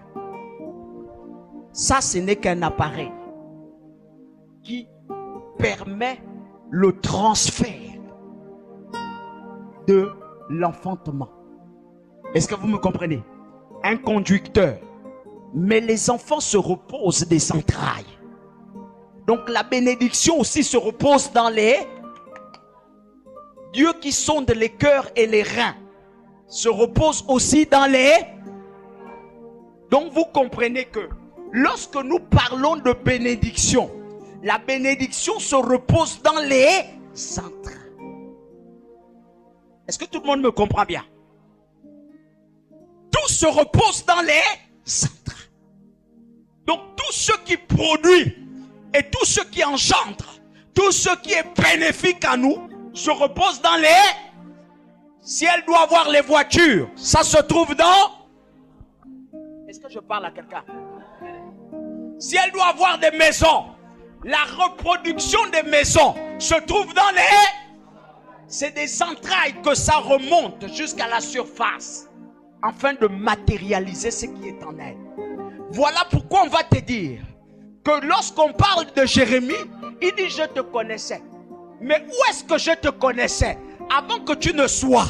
[SPEAKER 3] Ça, ce n'est qu'un appareil qui permet le transfert de l'enfantement. Est-ce que vous me comprenez? Un conducteur. Mais les enfants se reposent des entrailles. Donc la bénédiction aussi se repose dans les... Dieu qui sonde les cœurs et les reins se repose aussi dans les... Donc vous comprenez que lorsque nous parlons de bénédiction, la bénédiction se repose dans les entrailles. Est-ce que tout le monde me comprend bien? Tout se repose dans les entrailles. Donc tout ce qui produit et tout ce qui engendre, tout ce qui est bénéfique à nous, se repose dans les... Si elle doit avoir les voitures, ça se trouve dans... Est-ce que je parle à quelqu'un? Si elle doit avoir des maisons, la reproduction des maisons se trouve dans les... C'est des entrailles que ça remonte jusqu'à la surface afin de matérialiser ce qui est en elle. Voilà pourquoi on va te dire que lorsqu'on parle de Jérémie, il dit je te connaissais. Mais où est-ce que je te connaissais avant que tu ne sois?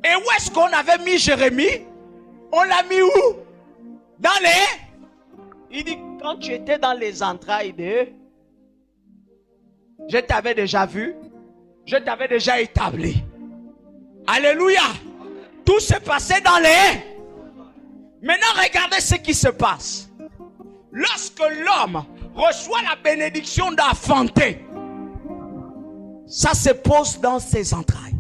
[SPEAKER 3] Et où est-ce qu'on avait mis Jérémie? On l'a mis où? Dans les... Il dit quand tu étais dans les entrailles de... Je t'avais déjà vu. Je t'avais déjà établi. Alléluia. Tout s'est passé dans les... Maintenant regardez ce qui se passe. Lorsque l'homme reçoit la bénédiction d'enfanter, ça se pose dans ses entrailles.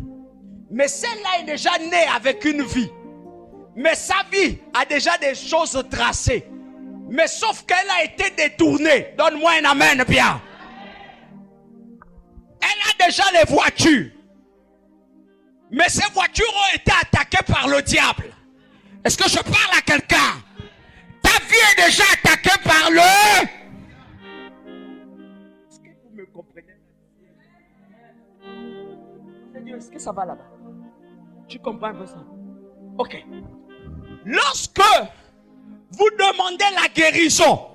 [SPEAKER 3] Mais celle-là est déjà née avec une vie. Mais sa vie a déjà des choses tracées. Mais sauf qu'elle a été détournée. Donne-moi un amen bien. Elle a déjà les voitures. Mais ces voitures ont été attaquées par le diable. Est-ce que je parle à quelqu'un? Ta vie est déjà attaquée par le... Est-ce que vous me comprenez? Est-ce que ça va là-bas? Tu comprends un peu ça? Ok. Lorsque vous demandez la guérison,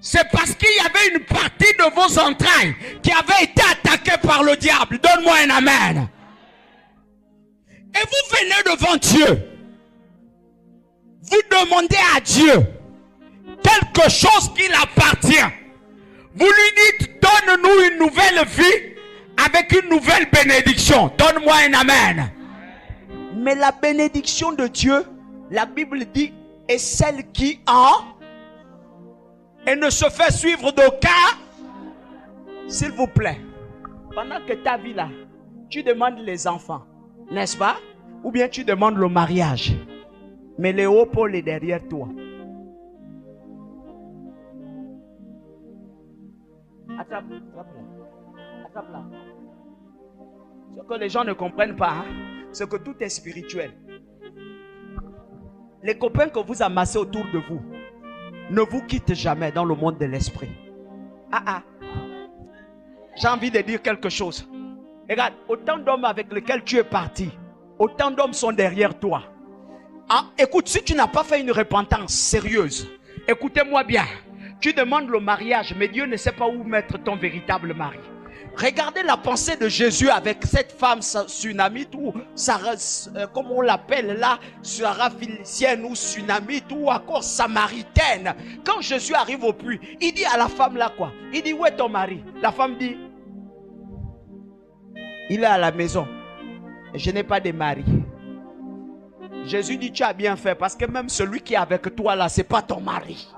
[SPEAKER 3] c'est parce qu'il y avait une partie de vos entrailles qui avait été attaquée par le diable. Donne-moi un amen. Et vous venez devant Dieu. Vous demandez à Dieu quelque chose qui l'appartient. Vous lui dites, donne-nous une nouvelle vie avec une nouvelle bénédiction. Donne-moi un amen. Mais la bénédiction de Dieu, la Bible dit, est celle qui en... Et ne se fait suivre d'aucun. S'il vous plaît, pendant que ta vie là, tu demandes les enfants, n'est-ce pas? Ou bien tu demandes le mariage. Mais le haut pôle est derrière toi. Attrape-la. Attrape-la. Ce que les gens ne comprennent pas, hein, c'est que tout est spirituel. Les copains que vous amassez autour de vous ne vous quittent jamais dans le monde de l'esprit. J'ai envie de dire quelque chose. Regarde, autant d'hommes avec lesquels tu es parti, autant d'hommes sont derrière toi. Ah, écoute, si tu n'as pas fait une repentance sérieuse, écoutez-moi bien. Tu demandes le mariage, mais Dieu ne sait pas où mettre ton véritable mari. Regardez la pensée de Jésus avec cette femme sunamite ou Sarah, comme on l'appelle là, Sarah philicienne ou sunamite ou encore samaritaine. Quand Jésus arrive au puits, il dit à la femme là quoi? Il dit, où est ton mari? La femme dit, il est à la maison. Je n'ai pas de mari. Jésus dit, tu as bien fait parce que même celui qui est avec toi là, ce n'est pas ton mari.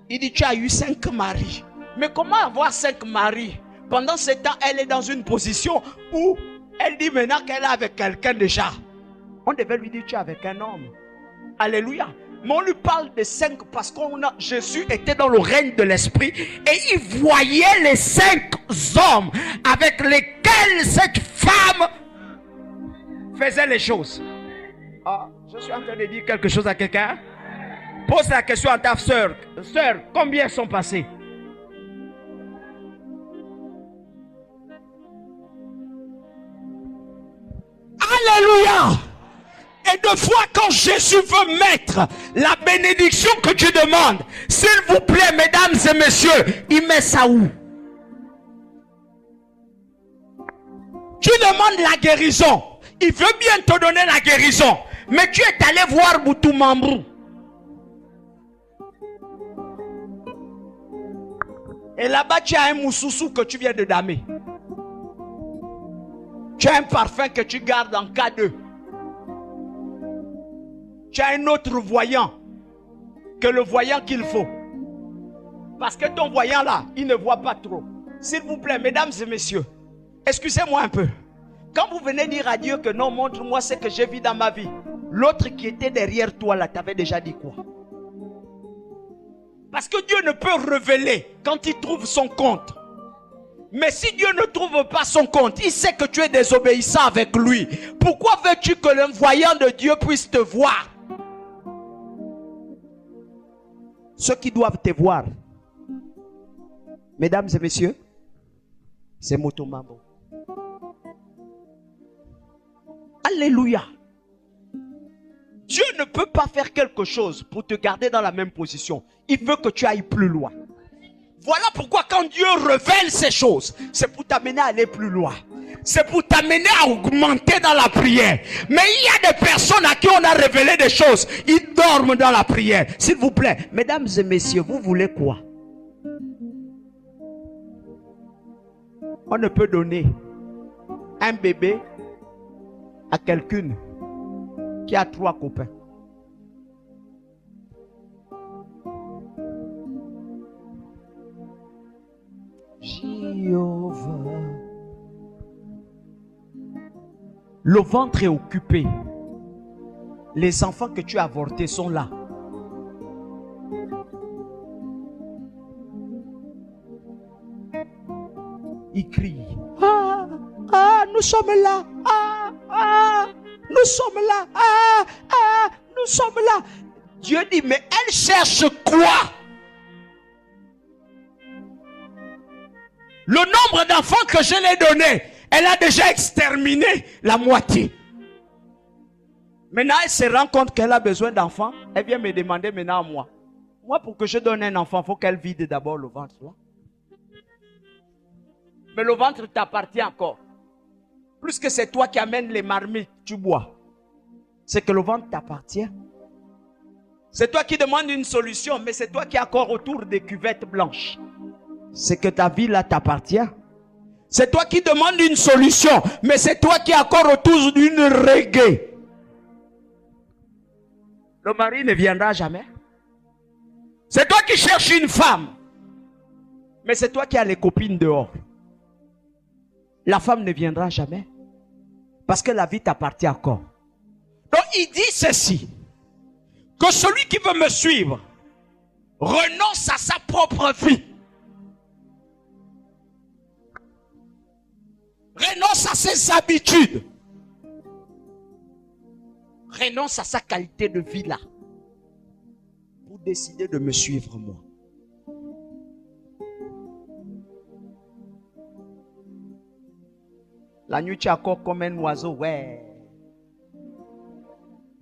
[SPEAKER 3] Il dit, tu as eu 5 maris. Mais comment avoir 5 maris? Pendant ce temps, elle est dans une position où elle dit maintenant qu'elle est avec quelqu'un déjà. On devait lui dire, tu es avec un homme. Alléluia. Mais on lui parle de 5 parce que Jésus était dans le règne de l'esprit et il voyait les 5 hommes avec lesquels cette femme faisait les choses. Ah, je suis en train de dire quelque chose à quelqu'un. Pose la question à ta soeur. Soeur, combien sont passés? Alléluia. Et deux fois quand Jésus veut mettre la bénédiction que tu demandes, s'il vous plaît, mesdames et messieurs, il met ça où? Tu demandes la guérison. Il veut bien te donner la guérison. Mais tu es allé voir Boutoumambrou. Et là-bas, tu as un moussoussou que tu viens de damer. Tu as un parfum que tu gardes en cas de. Tu as un autre voyant que le voyant qu'il faut. Parce que ton voyant là, il ne voit pas trop. S'il vous plaît, mesdames et messieurs, excusez-moi un peu. Quand vous venez dire à Dieu que non, montre-moi ce que j'ai vu dans ma vie. L'autre qui était derrière toi là, t'avait déjà dit quoi? Parce que Dieu ne peut révéler quand il trouve son compte. Mais si Dieu ne trouve pas son compte, il sait que tu es désobéissant avec lui. Pourquoi veux-tu que le voyant de Dieu puisse te voir? Ceux qui doivent te voir, mesdames et messieurs, c'est Motomambo. Alléluia. Dieu ne peut pas faire quelque chose pour te garder dans la même position. Il veut que tu ailles plus loin. Voilà pourquoi quand Dieu révèle ces choses, c'est pour t'amener à aller plus loin. C'est pour t'amener à augmenter dans la prière. Mais il y a des personnes à qui on a révélé des choses. Ils dorment dans la prière. S'il vous plaît, mesdames et messieurs, vous voulez quoi? On ne peut donner un bébé à quelqu'un qui a 3 copains. Jéhovah. Le ventre est occupé. Les enfants que tu as avortés sont là. Ils crient. Ah, ah, nous sommes là. Ah, ah, nous sommes là. Ah, ah, nous sommes là. Dieu dit, mais elle cherche quoi? Le nombre d'enfants que je l'ai donné, elle a déjà exterminé la moitié. Maintenant, elle se rend compte qu'elle a besoin d'enfants. Elle vient me demander maintenant à moi. Moi, pour que je donne un enfant, il faut qu'elle vide d'abord le ventre. Là. Mais le ventre t'appartient encore. Plus que c'est toi qui amènes les marmites, tu bois. C'est que le ventre t'appartient. C'est toi qui demandes une solution, mais c'est toi qui es encore autour des cuvettes blanches. C'est que ta vie là t'appartient. C'est toi qui demandes une solution, mais c'est toi qui es encore autour d'une reggae. Le mari ne viendra jamais. C'est toi qui cherches une femme, mais c'est toi qui as les copines dehors. La femme ne viendra jamais, parce que la vie t'appartient encore. Donc il dit ceci, que celui qui veut me suivre renonce à sa propre vie. Renonce à ses habitudes. Renonce à sa qualité de vie là. Pour décider de me suivre moi. La nuit, tu accords comme un oiseau. Ouais.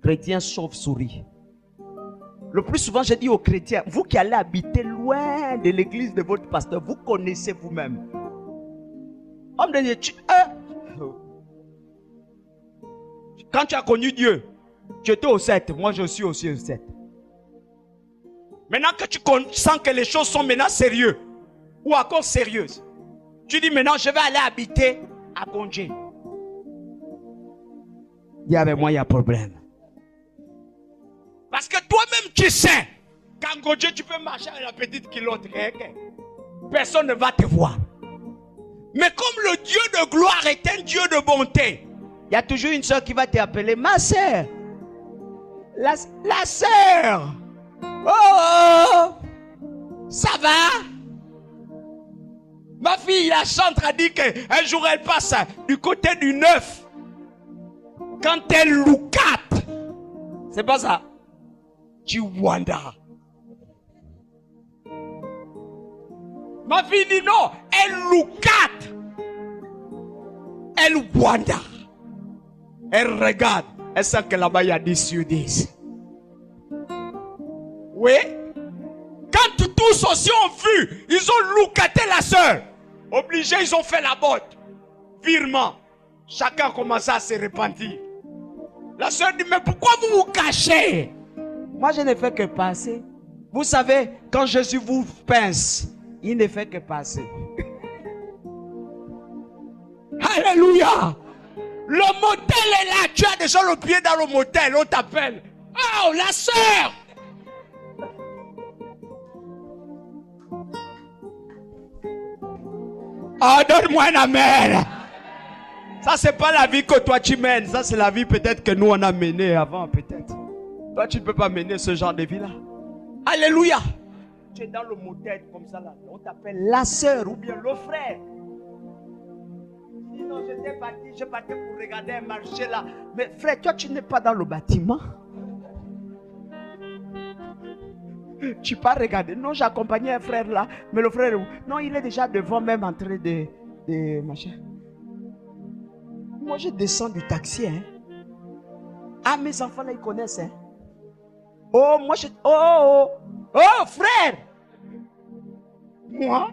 [SPEAKER 3] Chrétien chauve-souris. Le plus souvent, je dis aux chrétiens, vous qui allez habiter loin de l'église de votre pasteur, vous connaissez vous-même. Homme de Dieu, quand tu as connu Dieu, tu étais au 7. Moi, je suis aussi au 7. Maintenant que tu sens que les choses sont maintenant sérieuses, ou encore sérieuses, tu dis maintenant, je vais aller habiter à Gondje. Dis avec moi, il y a problème. Parce que toi-même, tu sais qu'en Gondje, tu peux marcher avec la petite culotte. Personne ne va te voir. Mais comme le Dieu de gloire est un Dieu de bonté, il y a toujours une soeur qui va t'appeler ma soeur. La soeur. Oh, ça va? Ma fille, la chante, a dit qu'un jour elle passe du côté du 9. Quand elle loucate, c'est pas ça. Tu wanda. Ma fille dit non, elle loucate. Elle wanda. Elle regarde. Elle sent que là-bas il y a 10 sur 10. Oui. Quand tous aussi ont vu, ils ont loucaté la sœur. Obligés, ils ont fait la botte. Virement. Chacun a commencé à se repentir. La sœur dit, mais pourquoi vous vous cachez? Moi, je ne fais que passer. Vous savez, quand Jésus vous pince, il ne fait que passer. Alléluia. Le motel est là. Tu as déjà le pied dans le motel. On t'appelle. Oh, la sœur. Oh, donne-moi un amen. Ça, c'est pas la vie que toi tu mènes. Ça, c'est la vie peut-être que nous, on a menée avant, peut-être. Toi, tu ne peux pas mener ce genre de vie-là. Alléluia. Tu es dans le motel comme ça, là. On t'appelle la sœur ou bien le frère. Sinon, je partais pour regarder un marché là. Mais frère, toi, tu n'es pas dans le bâtiment. Tu peux pas regarder. Non, j'accompagnais un frère là. Mais le frère, non, il est déjà devant même en train de machin. Moi, je descends du taxi. Hein. Ah, mes enfants là, ils connaissent. Hein. Oh, moi, oh, frère. Moi,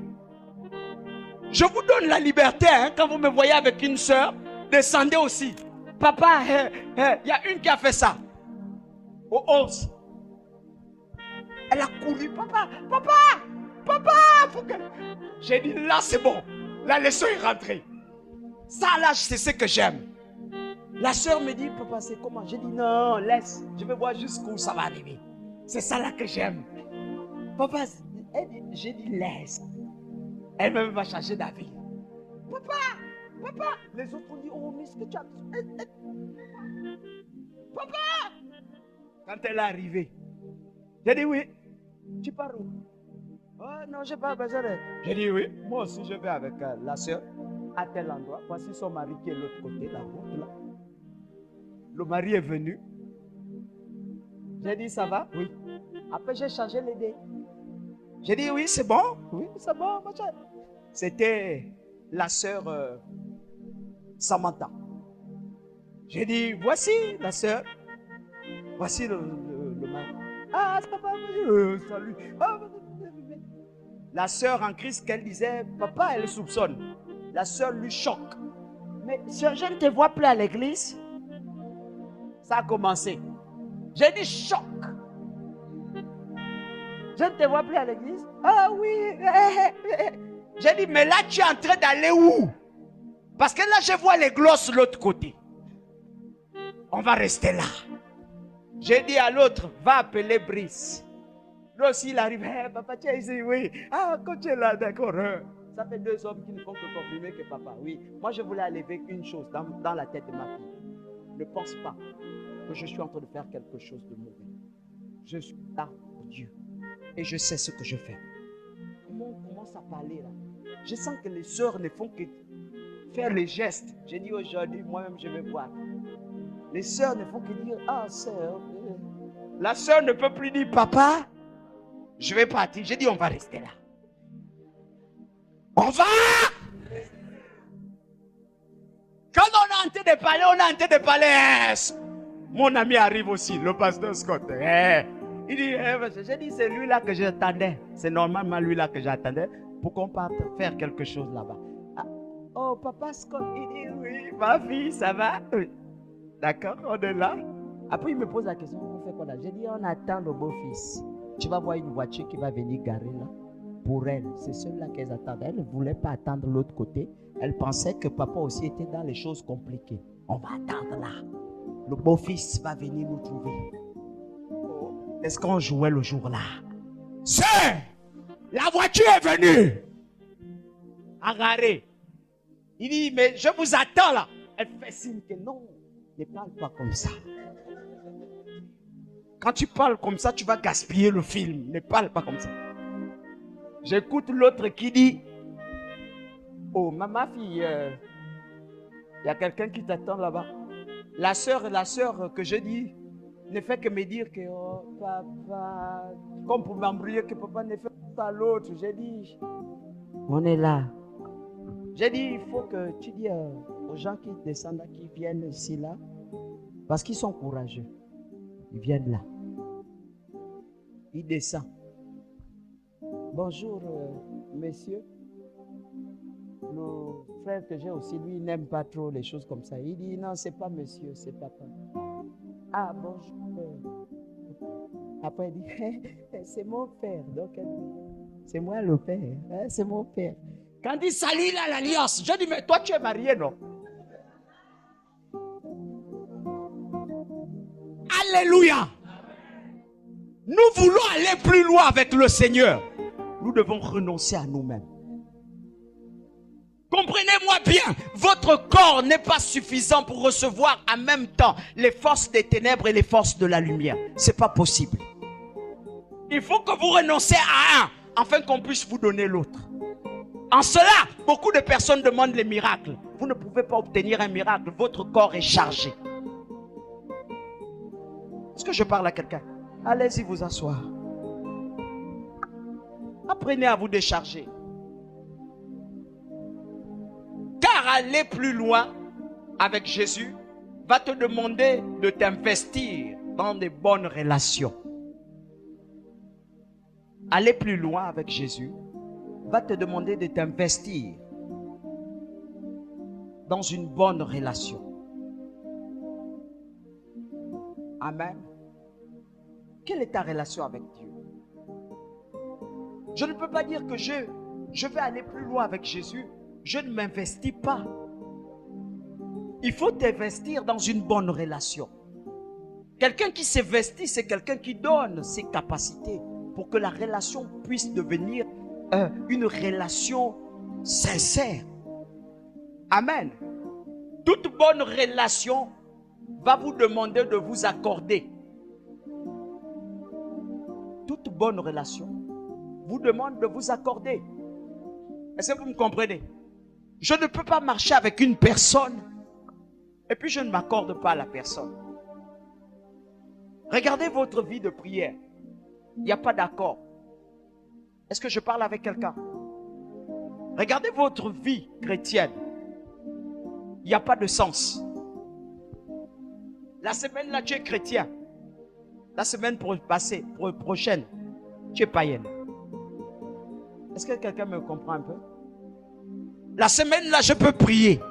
[SPEAKER 3] je vous donne la liberté. Hein, quand vous me voyez avec une soeur, descendez aussi. Papa, il y a une qui a fait ça. Au 11. Elle a couru, papa. Faut que... J'ai dit, là c'est bon. La leçon est rentrée. Ça là, c'est ce que j'aime. La soeur me dit, papa, c'est comment? J'ai dit, non, laisse. Je vais voir jusqu'où ça va arriver. C'est ça là que j'aime. Papa, j'ai dit, laisse. Elle-même va changer d'avis. Papa. Les autres ont dit, oh, mais est-ce que tu as... Papa. Quand elle est arrivée, j'ai dit oui. Tu pars où? Oh non, je n'ai pas besoin de... J'ai dit oui. Moi aussi, je vais avec la soeur à tel endroit. Voici son mari qui est de l'autre côté, la route là. Le mari est venu. J'ai dit ça va? Oui. Après, j'ai changé les dés. J'ai dit oui, c'est bon. Oui, c'est bon. C'était la soeur Samantha. J'ai dit voici la soeur. Voici le mari. Ah, c'est papa, salut. La sœur en Christ, qu'elle disait, papa, elle soupçonne. La sœur lui choque. Mais je ne te vois plus à l'église. Ça a commencé. J'ai dit choc. Je ne te vois plus à l'église. Ah oui. J'ai dit, mais là, tu es en train d'aller où? Parce que là, je vois les glosses de l'autre côté. On va rester là. J'ai dit à l'autre, va appeler Brice. Lui aussi, il arrive. Hey, papa, tu es ici, oui. Ah, quand tu es là, d'accord. Ça fait 2 hommes qui ne font que confirmer que papa, oui. Moi, je voulais aller avec une chose dans la tête de ma fille. Ne pense pas que je suis en train de faire quelque chose de mauvais. Je suis là pour Dieu. Et je sais ce que je fais. Comment on commence à parler là? Je sens que les sœurs ne font que faire les gestes. J'ai dit aujourd'hui, moi-même, je vais voir. Les sœurs ne font que dire, ah, sœur. La sœur ne peut plus dire, papa, je vais partir. J'ai dit, on va rester là. On va. en train de parler, on est en train de parler. Mon ami arrive aussi, le pasteur Scott. Il dit, j'ai dit, c'est lui là que j'attendais. C'est normalement lui là que j'attendais pour qu'on parte faire quelque chose là-bas. Ah, oh, papa Scott, il dit, oui, ma fille, ça va? Oui. D'accord, on est là. Après, il me pose la question, on fait quoi là? J'ai dit, on attend le beau-fils. Tu vas voir une voiture qui va venir garer là. Pour elle, c'est celle-là qu'elles attendent. Elle ne voulait pas attendre l'autre côté. Elle pensait que papa aussi était dans les choses compliquées. On va attendre là. Le beau-fils va venir nous trouver. Est-ce qu'on jouait le jour-là? Sœur, la voiture est venue. Agarré. Il dit, mais je vous attends là. Elle fait signe que non, ne parle pas comme ça. Quand tu parles comme ça, tu vas gaspiller le film. Ne parle pas comme ça. J'écoute l'autre qui dit, oh, ma fille, il y a quelqu'un qui t'attend là-bas. La sœur que je dis ne fait que me dire que, oh, papa, comme pour m'embrouiller que papa ne fait pas l'autre. J'ai dit, on est là. J'ai dit, il faut que tu dis aux gens qui descendent, qui viennent ici là, parce qu'ils sont courageux. Ils viennent là. Ils descendent. Bonjour, messieurs. Le frère que j'ai aussi, lui, il n'aime pas trop les choses comme ça. Il dit, non, c'est pas monsieur, c'est papa. Ah, bonjour. Après, il dit, c'est mon père. Donc, c'est moi le père. Hein, c'est mon père. Quand il salue là, l'alliance, je dis, mais toi, tu es marié, non? Alléluia. Nous voulons aller plus loin avec le Seigneur. Nous devons renoncer à nous-mêmes. Comprenez-moi bien, votre corps n'est pas suffisant pour recevoir en même temps les forces des ténèbres et les forces de la lumière. C'est pas possible. Il faut que vous renonciez à un, afin qu'on puisse vous donner l'autre. En cela, beaucoup de personnes demandent les miracles. Vous ne pouvez pas obtenir un miracle. Votre corps est chargé. Est-ce que je parle à quelqu'un? Allez-y vous asseoir. Apprenez à vous décharger. Car aller plus loin avec Jésus va te demander de t'investir dans des bonnes relations. Aller plus loin avec Jésus va te demander de t'investir dans une bonne relation. Amen. Quelle est ta relation avec Dieu? Je ne peux pas dire que je vais aller plus loin avec Jésus. Je ne m'investis pas. Il faut t'investir dans une bonne relation. Quelqu'un qui s'investit, c'est quelqu'un qui donne ses capacités pour que la relation puisse devenir une relation sincère. Amen. Toute bonne relation va vous demander de vous accorder. Toute bonne relation vous demande de vous accorder. Est-ce que vous me comprenez? Je ne peux pas marcher avec une personne et puis je ne m'accorde pas à la personne. Regardez votre vie de prière. Il n'y a pas d'accord. Est-ce que je parle avec quelqu'un? Regardez votre vie chrétienne. Il n'y a pas de sens. La semaine là, tu es chrétien. La semaine prochaine, tu es païenne. Est-ce que quelqu'un me comprend un peu? La semaine là, je peux prier.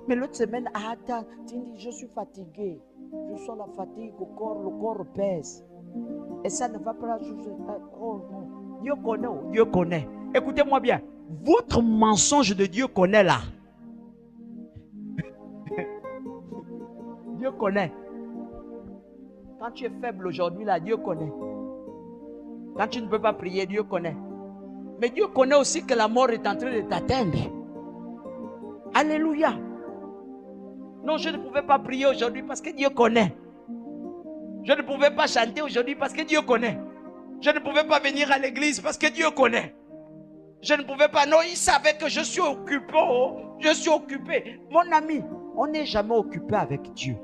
[SPEAKER 3] Mais l'autre semaine, attends, tu dis, je suis fatigué. Je sens la fatigue au corps, le corps pèse. Et ça ne va pas. Oh non. Dieu connaît, Dieu connaît. Écoutez-moi bien. Votre mensonge de Dieu connaît là. Dieu connaît. Quand tu es faible aujourd'hui là, Dieu connaît. Quand tu ne peux pas prier, Dieu connaît. Mais Dieu connaît aussi que la mort est en train de t'atteindre. Alléluia. Non, je ne pouvais pas prier aujourd'hui parce que Dieu connaît. Je ne pouvais pas chanter aujourd'hui parce que Dieu connaît. Je ne pouvais pas venir à l'église parce que Dieu connaît. Je ne pouvais pas. Non, il savait que je suis occupé. Oh, je suis occupé. Mon ami, on n'est jamais occupé avec Dieu.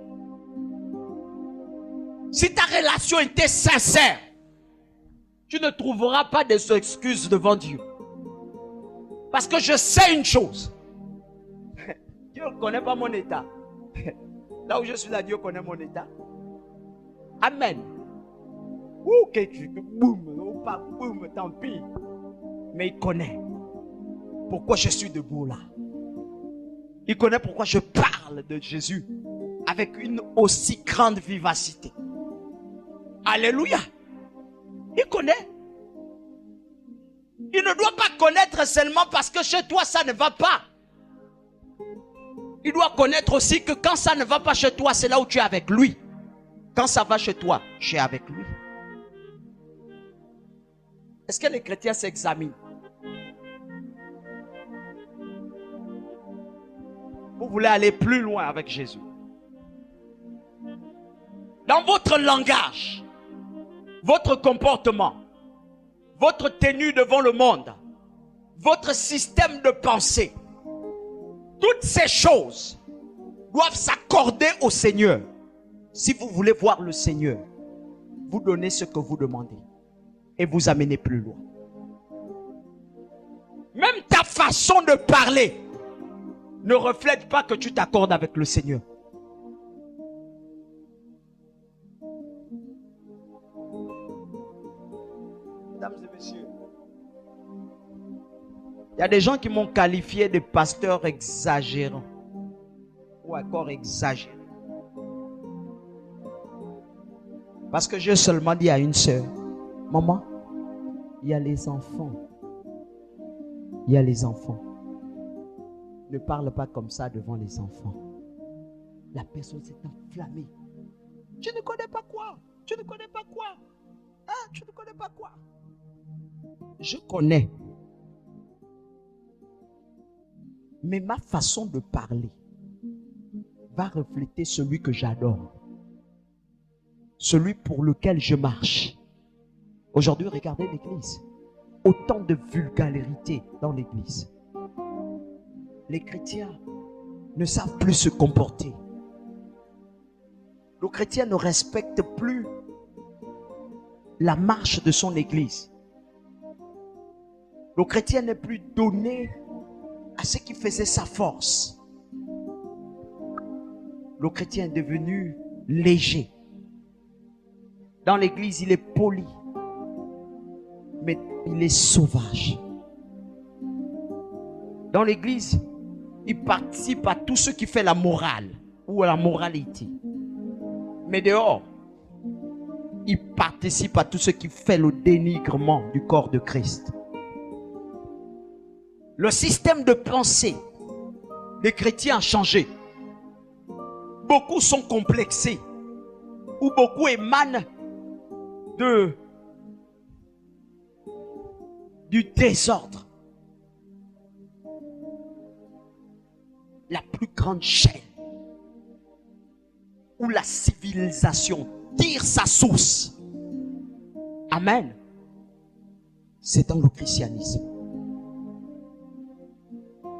[SPEAKER 3] Si ta relation était sincère, tu ne trouveras pas des excuses devant Dieu. Parce que je sais une chose. Dieu ne connaît pas mon état. Là où je suis là, Dieu connaît mon état. Amen. Ou que tu boum, ou pas boum, tant pis. Mais il connaît pourquoi je suis debout là. Il connaît pourquoi je parle de Jésus avec une aussi grande vivacité. Alléluia. Il connaît. Il ne doit pas connaître seulement parce que chez toi ça ne va pas. Il doit connaître aussi que quand ça ne va pas chez toi, c'est là où tu es avec lui. Quand ça va chez toi, tu es avec lui. Est-ce que les chrétiens s'examinent? Vous voulez aller plus loin avec Jésus. Dans votre langage, votre comportement, votre tenue devant le monde, votre système de pensée, toutes ces choses doivent s'accorder au Seigneur. Si vous voulez voir le Seigneur, vous donnez ce que vous demandez et vous amenez plus loin. Même ta façon de parler ne reflète pas que tu t'accordes avec le Seigneur. Mesdames et messieurs, il y a des gens qui m'ont qualifié de pasteur exagérant ou encore exagéré. Parce que j'ai seulement dit à une sœur, maman, il y a les enfants. Il y a les enfants. Ne parle pas comme ça devant les enfants. La personne s'est enflammée. Tu ne connais pas quoi? Tu ne connais pas quoi? Hein? Tu ne connais pas quoi? Je connais. Mais ma façon de parler va refléter celui que j'adore. Celui pour lequel je marche. Aujourd'hui, regardez l'église. Autant de vulgarité dans l'église. Les chrétiens ne savent plus se comporter. Le chrétien ne respecte plus la marche de son église. Le chrétien n'est plus donné à ce qui faisait sa force. Le chrétien est devenu léger. Dans l'église, il est poli, mais il est sauvage. Dans l'église, il participe à tout ce qui fait la morale ou la moralité. Mais dehors, il participe à tout ce qui fait le dénigrement du corps de Christ. Le système de pensée des chrétiens a changé. Beaucoup sont complexés ou beaucoup émanent du désordre. La plus grande chaîne où la civilisation tire sa source, amen, c'est dans le christianisme.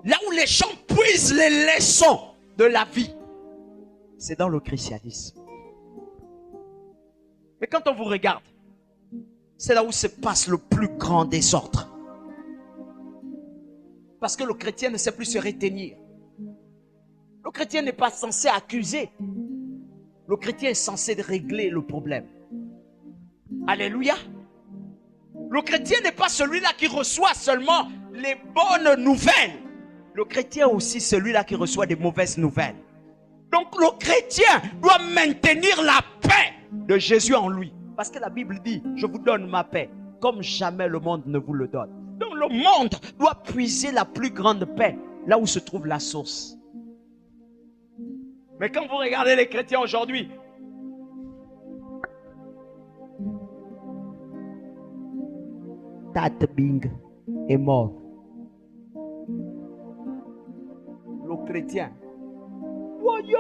[SPEAKER 3] Là où les gens puisent les leçons de la vie, c'est dans le christianisme. Mais quand on vous regarde, c'est là où se passe le plus grand désordre. Parce que le chrétien ne sait plus se retenir. Le chrétien n'est pas censé accuser. Le chrétien est censé régler le problème. Alléluia. Le chrétien n'est pas celui-là qui reçoit seulement les bonnes nouvelles. Le chrétien est aussi celui-là qui reçoit des mauvaises nouvelles. Donc le chrétien doit maintenir la paix de Jésus en lui. Parce que la Bible dit, je vous donne ma paix, comme jamais le monde ne vous le donne. Donc le monde doit puiser la plus grande paix, là où se trouve la source. Mais quand vous regardez les chrétiens aujourd'hui, Tate Bing est mort. Le chrétien, voyons,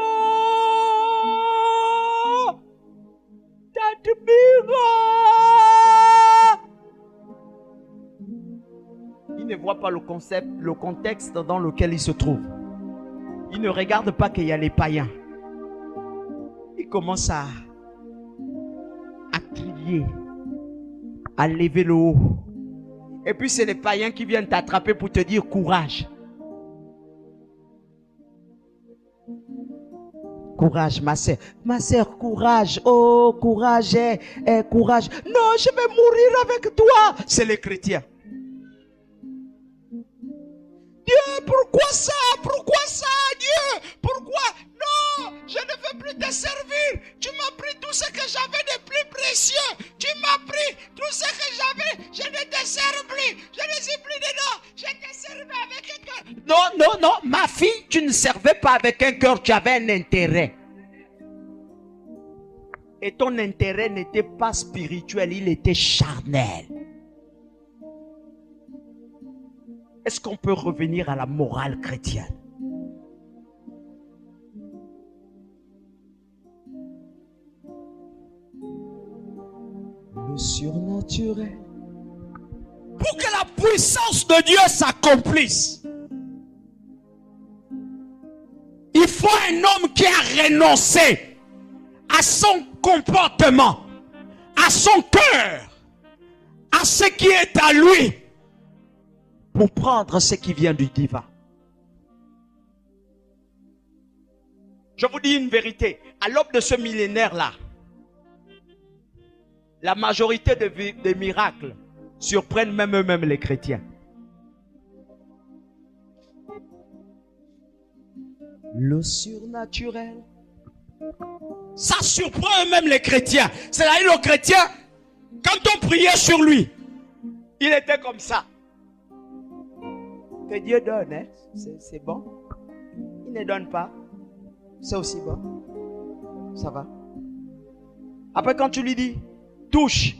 [SPEAKER 3] Tate Bing, il ne voit pas le concept, le contexte dans lequel il se trouve. Il ne regarde pas qu'il y a les païens. Il commence à crier, à lever le haut. Et puis c'est les païens qui viennent t'attraper pour te dire courage. courage, ma sœur. Ma sœur, courage. Oh, courage, courage. Non, je vais mourir avec toi. C'est les chrétiens. Dieu, pourquoi ça? Pourquoi ça, Dieu? Pourquoi? Non, je ne veux plus te servir. Tu m'as pris tout ce que j'avais de plus précieux. Tu m'as pris tout ce que j'avais. Je ne te sers plus. Je ne suis plus dedans. Je te servais avec un cœur. Non, non, non. Ma fille, tu ne servais pas avec un cœur. Tu avais un intérêt. Et ton intérêt n'était pas spirituel. Il était charnel. Est-ce qu'on peut revenir à la morale chrétienne? Le surnaturel. Pour que la puissance de Dieu s'accomplisse, il faut un homme qui a renoncé à son comportement, à son cœur, à ce qui est à lui, pour prendre ce qui vient du divin. Je vous dis une vérité. À l'aube de ce millénaire-là, la majorité des miracles surprennent même eux-mêmes les chrétiens. Le surnaturel, ça surprend eux-mêmes les chrétiens. C'est-à-dire le chrétien, quand on priait sur lui, il était comme ça. Que Dieu donne, hein? C'est bon. Il ne donne pas. C'est aussi bon. Ça va. Après, quand tu lui dis, touche.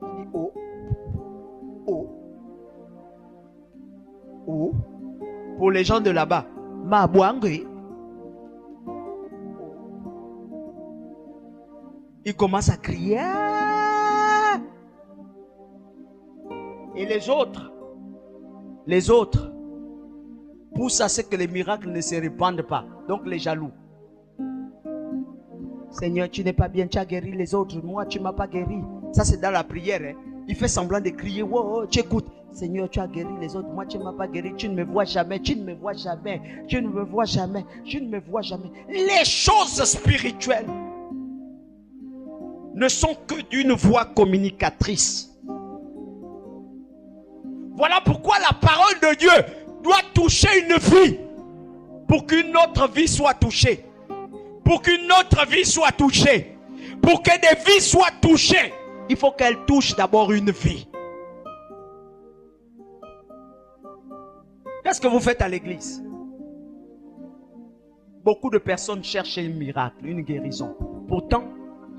[SPEAKER 3] Il dit, oh. Oh. Oh. Pour les gens de là-bas, ma boangui. Il commence à crier. Et les autres poussent à ce que les miracles ne se répandent pas. Donc les jaloux. Seigneur, tu n'es pas bien, tu as guéri les autres. Moi, tu ne m'as pas guéri. Ça, c'est dans la prière. Hein. Il fait semblant de crier. Wow, tu écoutes. Seigneur, tu as guéri les autres. Moi, tu ne m'as pas guéri. Tu ne me vois jamais. Tu ne me vois jamais. Tu ne me vois jamais. Tu ne me vois jamais. Les choses spirituelles ne sont que d'une voix communicatrice. Voilà pourquoi la parole de Dieu doit toucher une vie pour qu'une autre vie soit touchée. Pour qu'une autre vie soit touchée. Pour que des vies soient touchées, il faut qu'elle touche d'abord une vie. Qu'est-ce que vous faites à l'église? Beaucoup de personnes cherchent un miracle, une guérison. Pourtant,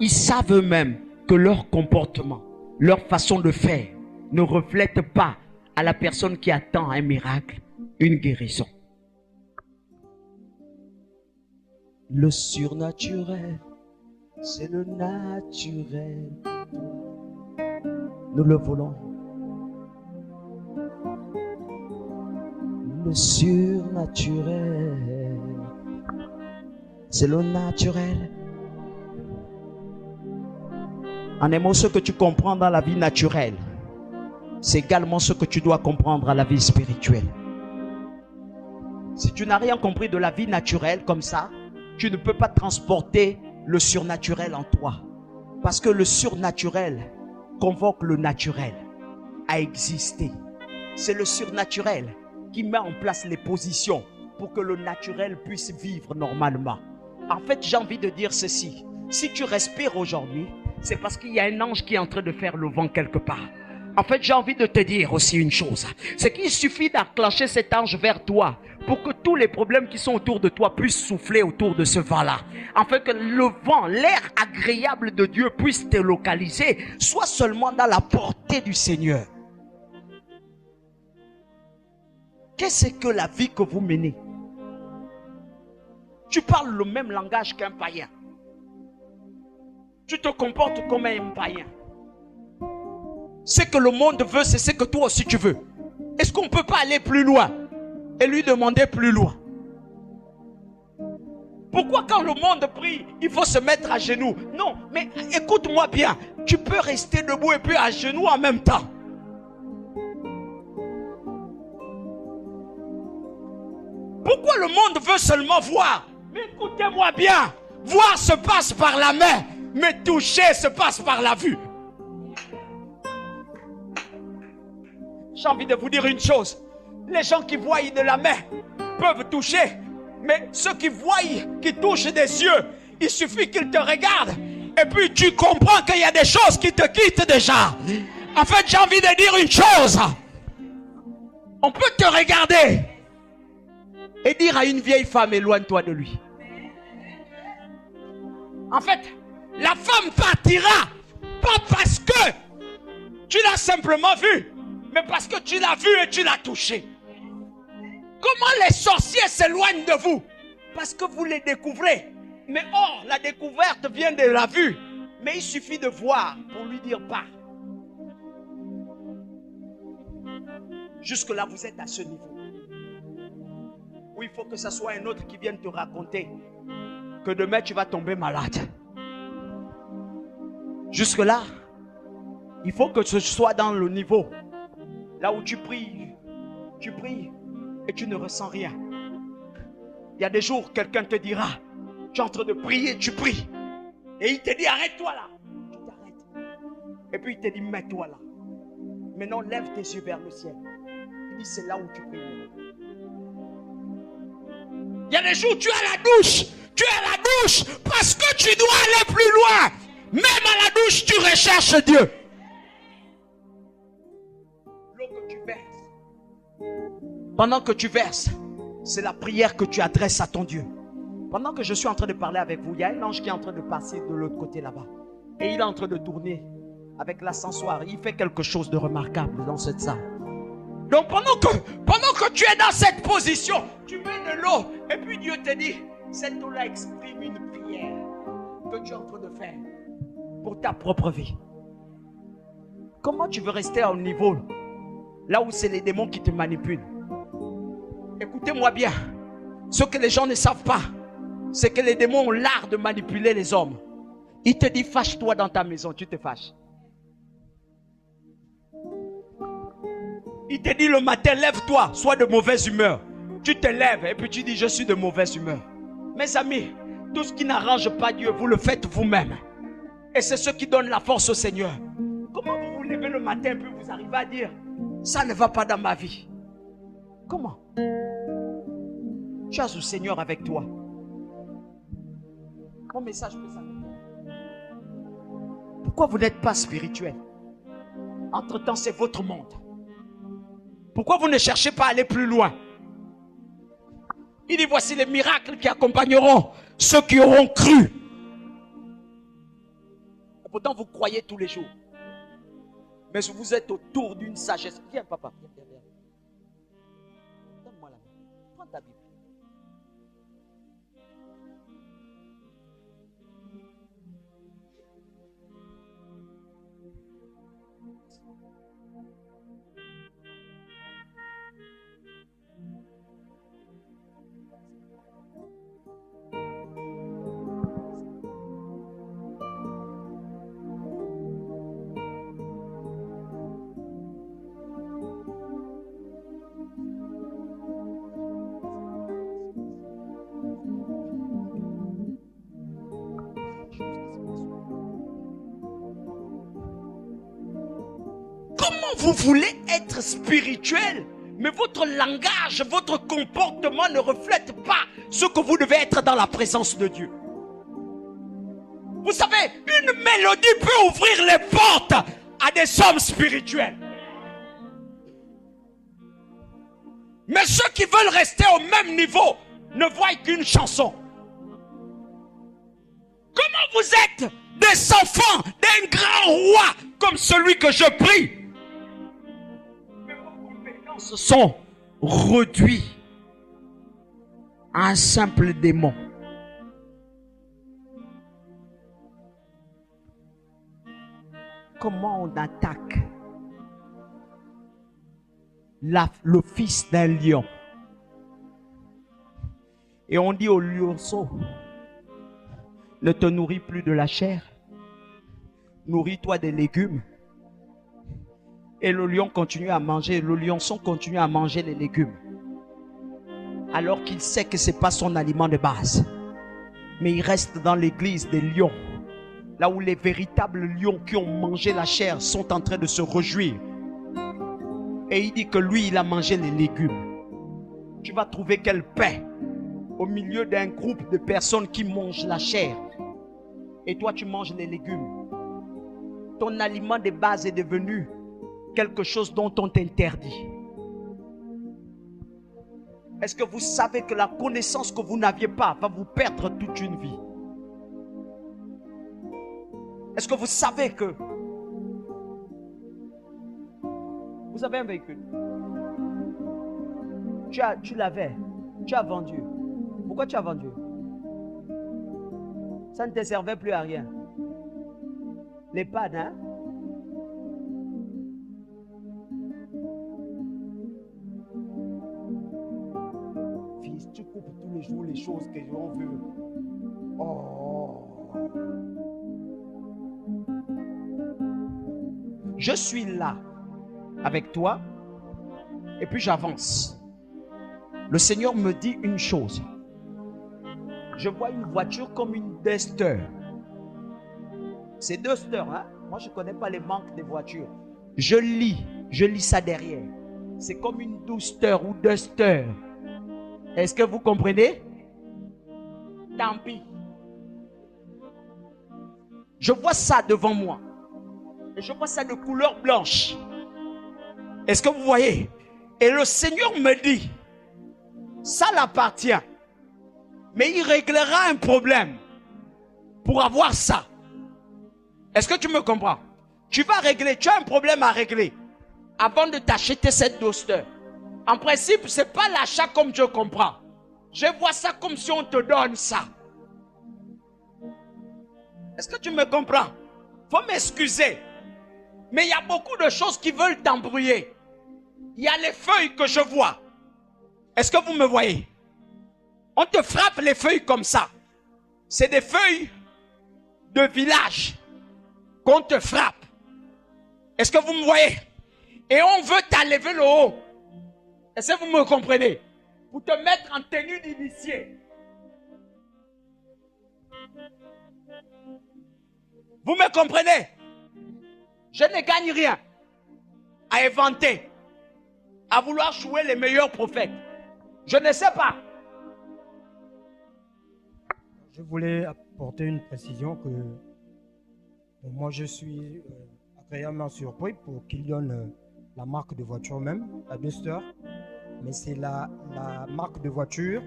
[SPEAKER 3] ils savent eux-mêmes que leur comportement, leur façon de faire ne reflète pas à la personne qui attend un miracle, une guérison. Le surnaturel, c'est le naturel. Nous le voulons. Le surnaturel, c'est le naturel. En un mot, ce que tu comprends dans la vie naturelle, c'est également ce que tu dois comprendre à la vie spirituelle. Si tu n'as rien compris de la vie naturelle comme ça, tu ne peux pas transporter le surnaturel en toi. Parce que le surnaturel convoque le naturel à exister. C'est le surnaturel qui met en place les positions pour que le naturel puisse vivre normalement. En fait, j'ai envie de dire ceci. Si tu respires aujourd'hui, c'est parce qu'il y a un ange qui est en train de faire le vent quelque part. En fait, j'ai envie de te dire aussi une chose. C'est qu'il suffit d'enclencher cet ange vers toi pour que tous les problèmes qui sont autour de toi puissent souffler autour de ce vent-là. Afin que le vent, l'air agréable de Dieu puisse te localiser, soit seulement dans la portée du Seigneur. Qu'est-ce que la vie que vous menez? Tu parles le même langage qu'un païen. Tu te comportes comme un païen. Ce que le monde veut, c'est ce que toi aussi tu veux. Est-ce qu'on ne peut pas aller plus loin et lui demander plus loin? Pourquoi quand le monde prie, il faut se mettre à genoux? Non, mais écoute-moi bien. Tu peux rester debout et puis à genoux en même temps. Pourquoi le monde veut seulement voir Mais écoutez-moi bien. Voir se passe par la main, mais toucher se passe par la vue. J'ai envie de vous dire une chose. Les gens qui voient de la main peuvent toucher. Mais ceux qui voient, qui touchent des yeux, il suffit qu'ils te regardent. Et puis tu comprends qu'il y a des choses qui te quittent déjà. En fait, j'ai envie de dire une chose. On peut te regarder et dire à une vieille femme, éloigne-toi de lui. En fait, la femme partira, pas parce que tu l'as simplement vue, mais parce que tu l'as vue et tu l'as touchée. Comment les sorciers s'éloignent de vous? Parce que vous les découvrez. Mais or, la découverte vient de la vue. Mais il suffit de voir pour lui dire pas. Jusque-là, vous êtes à ce niveau. Où il faut que ce soit un autre qui vienne te raconter que demain tu vas tomber malade. Jusque-là, il faut que ce soit dans le niveau. Là où tu pries et tu ne ressens rien. Il y a des jours, quelqu'un te dira, tu es en train de prier, tu pries. Et il te dit, arrête-toi là. Tu t'arrêtes. Et puis il te dit, mets-toi là. Maintenant, lève tes yeux vers le ciel. Il dit, c'est là où tu pries. Il y a des jours, tu es à la douche. Tu es à la douche parce que tu dois aller plus loin. Même à la douche, tu recherches Dieu. L'eau que tu verses. Pendant que tu verses, c'est la prière que tu adresses à ton Dieu. Pendant que je suis en train de parler avec vous, il y a un ange qui est en train de passer de l'autre côté là-bas. Et il est en train de tourner avec l'ascensoir. Il fait quelque chose de remarquable dans cette salle. Donc pendant que tu es dans cette position, tu mets de l'eau. Et puis Dieu te dit, cette eau-là exprime une prière que tu es en train de faire pour ta propre vie. Comment tu veux rester à un niveau là où c'est les démons qui te manipulent? Écoutez-moi bien. Ce que les gens ne savent pas, c'est que les démons ont l'art de manipuler les hommes. Il te dit, fâche-toi dans ta maison, tu te fâches. Il te dit le matin, lève-toi, sois de mauvaise humeur. Tu te lèves et puis tu dis, je suis de mauvaise humeur. Mes amis, tout ce qui n'arrange pas Dieu, vous le faites vous-même. Et c'est ce qui donne la force au Seigneur. Comment vous vous levez le matin et puis vous arrivez à dire, ça ne va pas dans ma vie? Comment? Tu as le Seigneur avec toi. Mon message peut s'arrêter. Pourquoi vous n'êtes pas spirituel? Entre-temps, c'est votre monde. Pourquoi vous ne cherchez pas à aller plus loin? Il dit, voici les miracles qui accompagneront ceux qui auront cru. Et pourtant, vous croyez tous les jours. Mais vous êtes autour d'une sagesse. Viens, papa. Viens. Donne-moi la main. Prends ta Bible. Vous voulez être spirituel, mais votre langage, votre comportement ne reflète pas ce que vous devez être dans la présence de Dieu. Vous savez, une mélodie peut ouvrir les portes à des hommes spirituels. Mais ceux qui veulent rester au même niveau ne voient qu'une chanson. Comment vous êtes des enfants d'un grand roi comme celui que je prie? Se sont réduits à un simple démon. Comment on attaque le fils d'un lion? Et on dit au lionceau, ne te nourris plus de la chair, nourris-toi des légumes. Et le lion continue à manger, le lionçon continue à manger les légumes. Alors qu'il sait que ce n'est pas son aliment de base. Mais il reste dans l'église des lions. Là où les véritables lions qui ont mangé la chair sont en train de se réjouir. Et il dit que lui, il a mangé les légumes. Tu vas trouver quelle paix au milieu d'un groupe de personnes qui mangent la chair. Et toi, tu manges les légumes. Ton aliment de base est devenu quelque chose dont on t'interdit. Est-ce que vous savez que la connaissance que vous n'aviez pas va vous perdre toute une vie? Est-ce que vous savez que vous avez un véhicule? Tu l'avais, tu as vendu. Pourquoi tu as vendu? Ça ne te servait plus à rien. Les pannes, hein? Fils, tu coupes tous les jours les choses que l'on veut. Oh. Je suis là avec toi et puis j'avance. Le Seigneur me dit une chose. Je vois une voiture comme une Duster. C'est Duster, hein? Moi, je ne connais pas les marques des voitures. Je lis ça derrière. C'est comme une Duster ou Duster. Est-ce que vous comprenez? Tant pis. Je vois ça devant moi. Et je vois ça de couleur blanche. Est-ce que vous voyez? Et le Seigneur me dit, ça l'appartient. Mais il réglera un problème pour avoir ça. Est-ce que tu me comprends? Tu vas régler, tu as un problème à régler avant de t'acheter cette Duster. En principe, ce n'est pas l'achat comme je comprends. Je vois ça comme si on te donne ça. Est-ce que tu me comprends? Faut m'excuser. Mais il y a beaucoup de choses qui veulent t'embrouiller. Il y a les feuilles que je vois. Est-ce que vous me voyez? On te frappe les feuilles comme ça. C'est des feuilles de village qu'on te frappe. Est-ce que vous me voyez? Et on veut t'enlever le haut. Est-ce que vous me comprenez? Pour te mettre en tenue d'initié. Vous me comprenez? Je ne gagne rien à inventer, à vouloir jouer les meilleurs prophètes. Je ne sais pas.
[SPEAKER 5] Je voulais apporter une précision que moi je suis agréablement surpris pour qu'il donne la marque de voiture même, la Duster, mais c'est la marque de voiture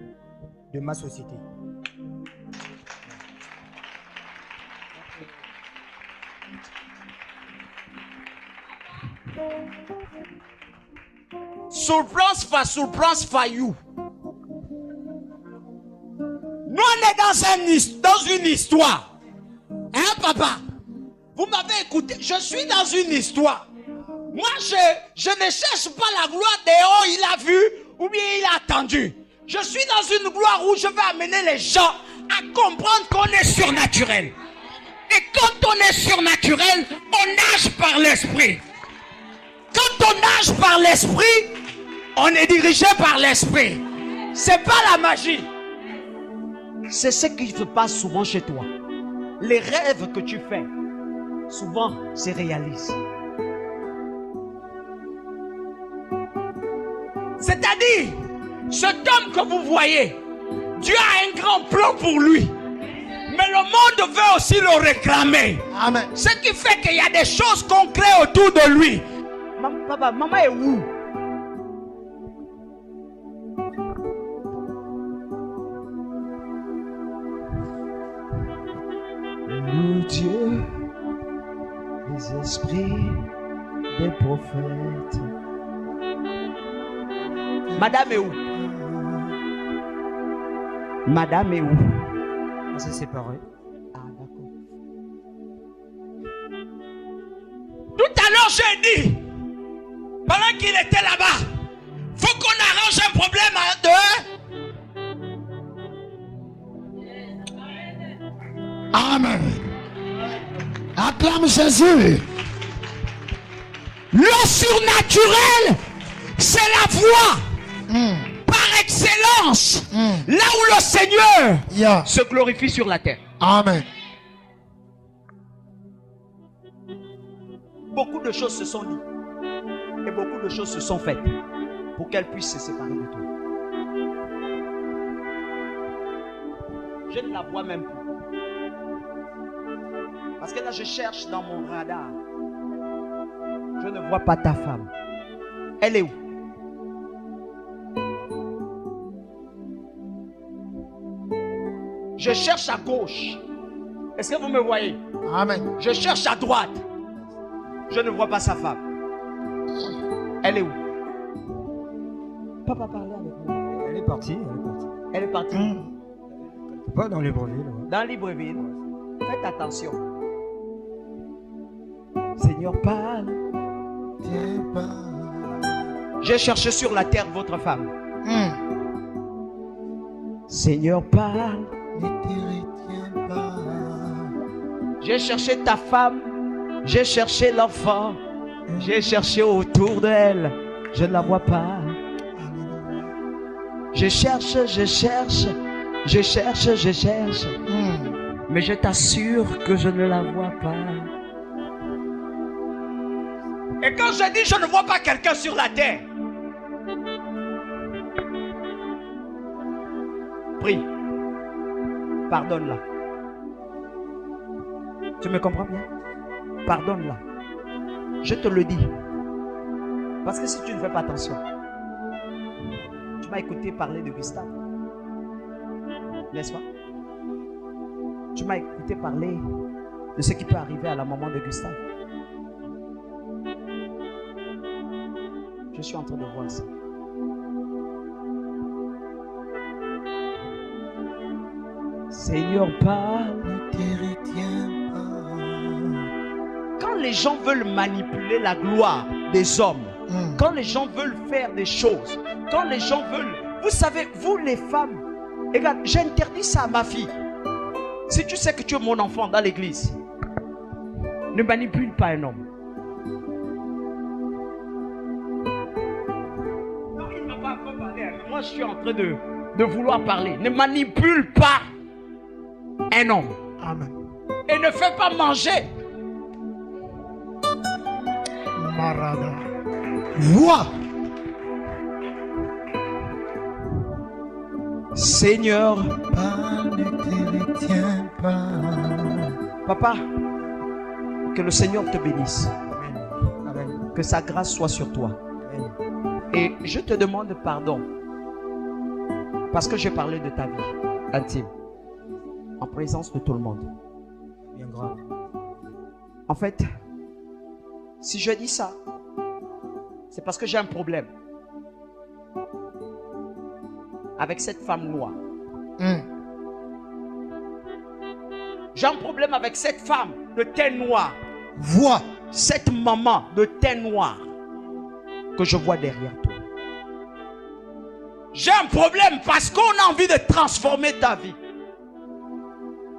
[SPEAKER 5] de ma société.
[SPEAKER 3] Surprise for you. Nous on est dans une histoire. Hein papa? Vous m'avez écouté. Je suis dans une histoire. Moi je ne cherche pas la gloire des hauts, il a vu ou bien il a attendu. Je suis dans une gloire où je vais amener les gens à comprendre qu'on est surnaturel. Et quand on est surnaturel, on nage par l'esprit. Quand on nage par l'esprit, on est dirigé par l'esprit. C'est pas la magie. C'est ce qui se passe souvent chez toi. Les rêves que tu fais, souvent, se réalisent. C'est-à-dire, cet homme que vous voyez, Dieu a un grand plan pour lui. Mais le monde veut aussi le réclamer.
[SPEAKER 1] Amen.
[SPEAKER 3] Ce qui fait qu'il y a des choses concrètes autour de lui. Papa, maman est où? Le Dieu des esprits, des prophètes. Madame est où? Madame est où?
[SPEAKER 5] On s'est séparés.
[SPEAKER 3] Ah, d'accord. Tout à l'heure, j'ai dit, pendant qu'il était là-bas, faut qu'on arrange un problème à deux.
[SPEAKER 1] Amen. Acclame Jésus.
[SPEAKER 3] Le surnaturel, c'est la voie par excellence l'excellence,
[SPEAKER 1] Mm.
[SPEAKER 3] là où le Seigneur
[SPEAKER 1] Yeah.
[SPEAKER 3] se glorifie sur la terre.
[SPEAKER 1] Amen.
[SPEAKER 3] Beaucoup de choses se sont dites et beaucoup de choses se sont faites pour qu'elle puisse se séparer de toi. Je ne la vois même plus. Parce que là, je cherche dans mon radar. Je ne vois pas ta femme. Elle est où? Je cherche à gauche. Est-ce que vous me voyez?
[SPEAKER 1] Amen.
[SPEAKER 3] Je cherche à droite. Je ne vois pas sa femme. Elle est où? Papa parlait avec moi.
[SPEAKER 5] Elle est partie,
[SPEAKER 3] Elle est partie.
[SPEAKER 5] Pas dans Libreville. Ouais.
[SPEAKER 3] Dans Libreville. Faites attention. Seigneur, parle.
[SPEAKER 1] Tiens pas.
[SPEAKER 3] J'ai cherché sur la terre votre femme.
[SPEAKER 1] Mm.
[SPEAKER 3] Seigneur, parle.
[SPEAKER 1] Ne te retiens pas.
[SPEAKER 3] J'ai cherché ta femme. J'ai cherché l'enfant. J'ai cherché autour d'elle. Je ne la vois pas. Je cherche, je cherche. Je cherche, je cherche.
[SPEAKER 1] Mm.
[SPEAKER 3] Mais je t'assure que je ne la vois pas. Et quand je dis je ne vois pas quelqu'un sur la terre, prie. Pardonne-la. Tu me comprends bien? Pardonne-la. Je te le dis. Parce que si tu ne fais pas attention, tu m'as écouté parler de Gustave. N'est-ce pas? Tu m'as écouté parler de ce qui peut arriver à la maman de Gustave. Je suis en train de voir ça. Seigneur, parle.
[SPEAKER 1] Ne te retiens pas.
[SPEAKER 3] Quand les gens veulent manipuler la gloire des hommes,
[SPEAKER 1] Mm.
[SPEAKER 3] quand les gens veulent faire des choses, quand les gens veulent... Vous savez, vous les femmes, regarde, j'interdis ça à ma fille. Si tu sais que tu es mon enfant dans l'église, ne manipule pas un homme. Non, il ne m'a pas encore parlé. Moi, je suis en train de vouloir parler. Ne manipule pas un homme.
[SPEAKER 1] Amen.
[SPEAKER 3] Et ne fais pas manger.
[SPEAKER 1] Marada. Vois.
[SPEAKER 3] Seigneur,
[SPEAKER 1] Parle, ne te retiens pas.
[SPEAKER 3] papa, que le Seigneur te bénisse.
[SPEAKER 5] Amen. Amen.
[SPEAKER 3] Que sa grâce soit sur toi.
[SPEAKER 5] Amen.
[SPEAKER 3] Et je te demande pardon. Parce que j'ai parlé de ta vie intime. En présence de tout le monde.
[SPEAKER 5] Bien grave.
[SPEAKER 3] En fait, si je dis ça, c'est parce que j'ai un problème avec cette femme noire.
[SPEAKER 1] Mm.
[SPEAKER 3] J'ai un problème avec cette femme de teint noir.
[SPEAKER 1] Vois.
[SPEAKER 3] Cette maman de teint noir que je vois derrière toi. J'ai un problème parce qu'on a envie de transformer ta vie.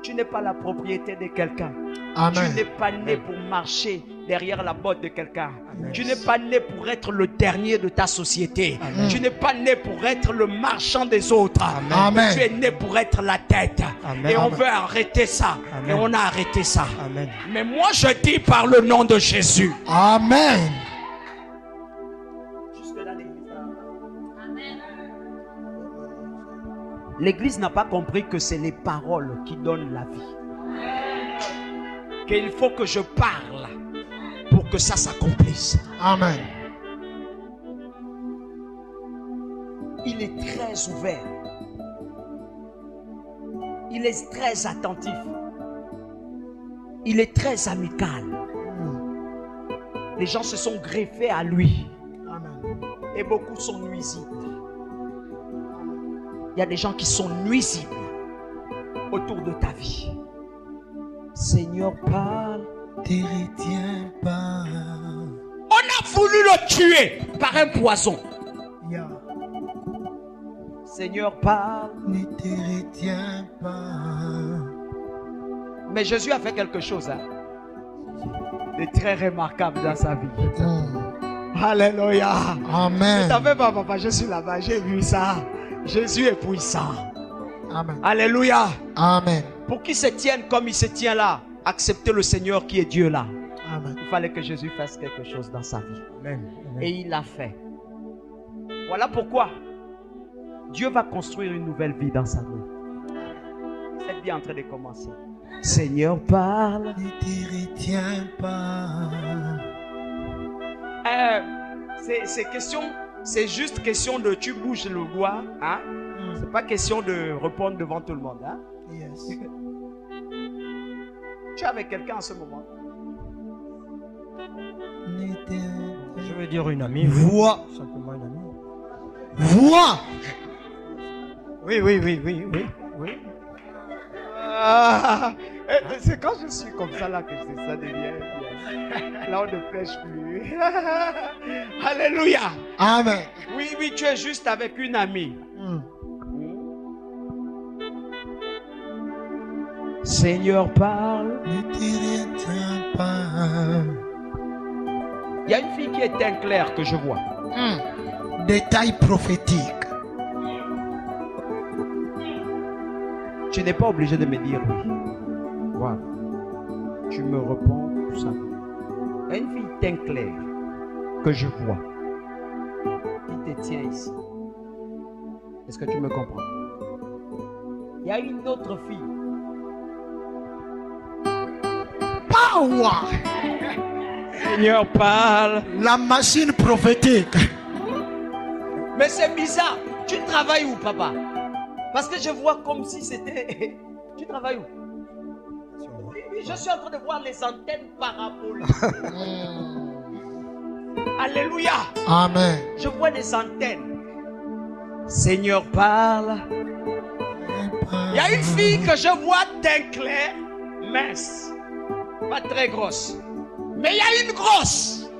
[SPEAKER 3] Tu n'es pas la propriété de quelqu'un.
[SPEAKER 1] Amen.
[SPEAKER 3] Tu n'es pas né pour marcher derrière la botte de quelqu'un.
[SPEAKER 5] Amen.
[SPEAKER 3] Tu n'es pas né pour être le dernier de ta société.
[SPEAKER 5] Amen.
[SPEAKER 3] Tu n'es pas né pour être le marchand des autres.
[SPEAKER 5] Amen.
[SPEAKER 1] Amen.
[SPEAKER 3] Tu es né pour être la tête.
[SPEAKER 5] Amen.
[SPEAKER 3] Et on
[SPEAKER 5] Amen.
[SPEAKER 3] veut arrêter ça.
[SPEAKER 5] Amen.
[SPEAKER 3] Et on a arrêté ça.
[SPEAKER 5] Amen.
[SPEAKER 3] Mais moi je dis par le nom de Jésus.
[SPEAKER 1] Amen.
[SPEAKER 3] L'église n'a pas compris que c'est les paroles qui donnent la vie. Qu'il faut que je parle pour que ça s'accomplisse.
[SPEAKER 1] Amen.
[SPEAKER 3] Il est très ouvert. Il est très attentif. Il est très amical. Les gens se sont greffés à lui.
[SPEAKER 1] Amen.
[SPEAKER 3] Et beaucoup sont nuisibles. Il y a des gens qui sont nuisibles autour de ta vie. Seigneur, parle.
[SPEAKER 1] Te retiens pas.
[SPEAKER 3] On a voulu le tuer par un poison.
[SPEAKER 1] Yeah.
[SPEAKER 3] Seigneur, parle.
[SPEAKER 1] Ne te retiens pas.
[SPEAKER 3] Mais Jésus a fait quelque chose de très remarquable dans sa vie.
[SPEAKER 1] Mm.
[SPEAKER 2] Alléluia. Ne
[SPEAKER 1] Amen.
[SPEAKER 2] t'en fais pas, papa, je suis là-bas, j'ai vu ça. Jésus est puissant.
[SPEAKER 1] Amen.
[SPEAKER 2] Alléluia.
[SPEAKER 1] Amen.
[SPEAKER 2] Pour qu'il se tienne comme il se tient là, acceptez le Seigneur qui est Dieu là.
[SPEAKER 1] Amen.
[SPEAKER 2] Il fallait que Jésus fasse quelque chose dans sa vie.
[SPEAKER 5] Amen. Amen.
[SPEAKER 2] Et il l'a fait. Voilà pourquoi Dieu va construire une nouvelle vie dans sa vie. Cette vie est en train de commencer. Seigneur, parle.
[SPEAKER 1] Ne te retiens pas.
[SPEAKER 2] C'est juste question de tu bouges le doigt. Hein? C'est pas question de répondre devant tout le monde. Hein?
[SPEAKER 1] Yes.
[SPEAKER 2] Tu es avec quelqu'un en ce moment.
[SPEAKER 1] Ne te-
[SPEAKER 5] Je veux dire une amie.
[SPEAKER 1] Vois.
[SPEAKER 5] Simplement une amie.
[SPEAKER 1] Vois.
[SPEAKER 5] Oui, oui, oui, oui, oui, oui.
[SPEAKER 2] Ah, c'est quand je suis comme ça là que ça devient bien. Là on ne prêche plus. Alléluia.
[SPEAKER 1] Amen.
[SPEAKER 2] Oui, oui, tu es juste avec une amie. Seigneur, parle.
[SPEAKER 1] Ne te retiens pas.
[SPEAKER 2] Il y a une fille qui est teint clair que je vois.
[SPEAKER 1] Détail prophétique.
[SPEAKER 2] Tu n'es pas obligé de me dire oui. Voilà. Tu me réponds tout ça. Il y a une fille teint clair que je vois qui te tient ici. Est-ce que tu me comprends? Il y a une autre fille.
[SPEAKER 1] Power.
[SPEAKER 2] Seigneur, parle.
[SPEAKER 1] La machine prophétique.
[SPEAKER 2] Mais c'est bizarre. Tu travailles où, papa? Parce que je vois comme si c'était... Tu travailles où? Oui, oui, je suis en train de voir les antennes paraboliques. Alléluia.
[SPEAKER 1] Amen.
[SPEAKER 2] Je vois des antennes. Seigneur, parle. Il y a une fille que je vois teint clair, mince, pas très grosse. Mais il y a une grosse.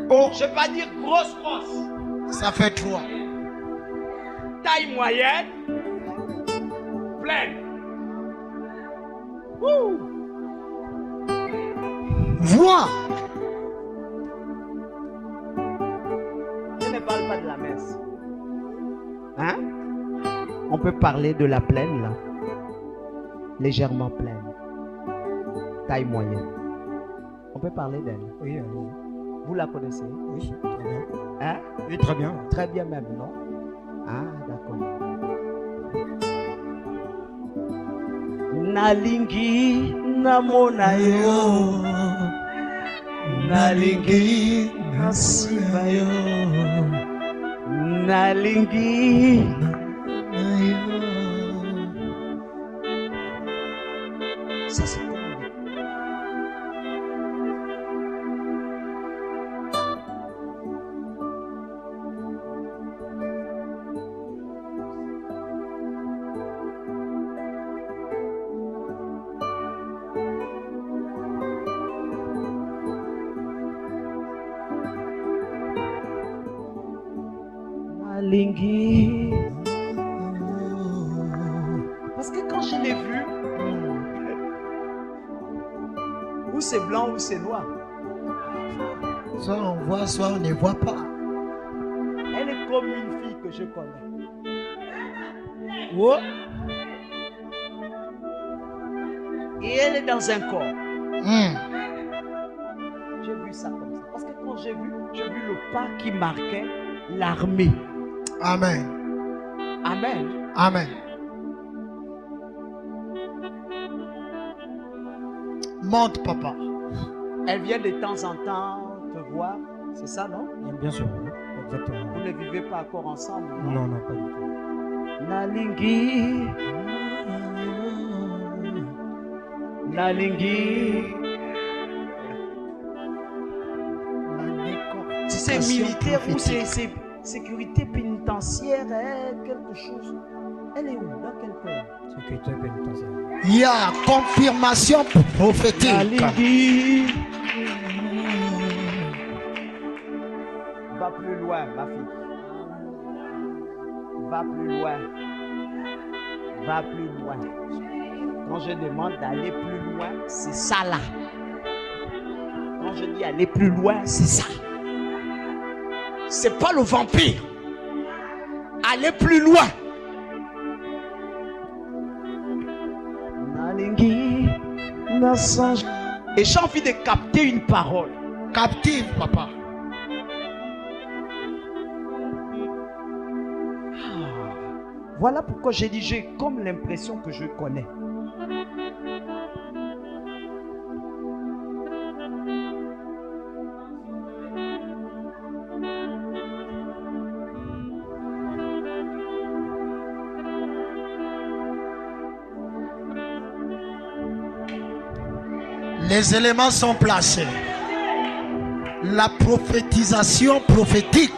[SPEAKER 1] Oh,
[SPEAKER 2] Je ne vais pas dire grosse.
[SPEAKER 1] ça fait 3.
[SPEAKER 2] Taille moyenne, pleine. Ouh.
[SPEAKER 1] Vois.
[SPEAKER 2] Je ne parle pas de la messe. Hein? On peut parler de la plaine là. Légèrement pleine. Taille moyenne. On peut parler d'elle.
[SPEAKER 5] Oui, allez.
[SPEAKER 2] Vous la connaissez?
[SPEAKER 5] Oui, très bien.
[SPEAKER 2] Hein?
[SPEAKER 5] Oui, très bien.
[SPEAKER 2] Très bien même, non? Ah, d'accord. Nalingi namona yo. Nalingi nasima yo. Nalingi. Ça c'est comment? Nalingi. Parce que quand je l'ai vue, ou c'est blanc ou c'est noir.
[SPEAKER 1] Soit on voit, soit on ne voit pas.
[SPEAKER 2] Elle est comme une fille que je connais. Oh. Et elle est dans un corps. J'ai vu ça comme ça. Parce que quand j'ai vu le pas qui marquait l'armée.
[SPEAKER 1] Amen.
[SPEAKER 2] Amen.
[SPEAKER 1] Amen. Monte, papa.
[SPEAKER 2] Elle vient de temps en temps te voir. C'est ça, non?
[SPEAKER 5] Bien sûr, oui. Exactement.
[SPEAKER 2] Vous ne vivez pas encore ensemble, non?
[SPEAKER 5] Non, non, pas du tout.
[SPEAKER 2] Nalingi. Nalingi. Si c'est militaire ou c'est sécurité pénitentiaire, quelque chose. Elle est où? Dans quel corps?
[SPEAKER 5] Sécurité pénitentiaire.
[SPEAKER 1] Il y a confirmation prophétique.
[SPEAKER 2] Nalingi. Va plus loin, ma fille. Va plus loin. Va plus loin. Quand je demande d'aller plus loin, c'est ça là. Quand
[SPEAKER 3] quand je dis aller plus loin, c'est ça. C'est pas le vampire. Aller plus loin. Et j'ai envie de capter une parole.
[SPEAKER 1] Captive, papa.
[SPEAKER 3] Voilà pourquoi j'ai dit, j'ai comme l'impression que je connais.
[SPEAKER 1] Les éléments sont placés. La prophétisation prophétique.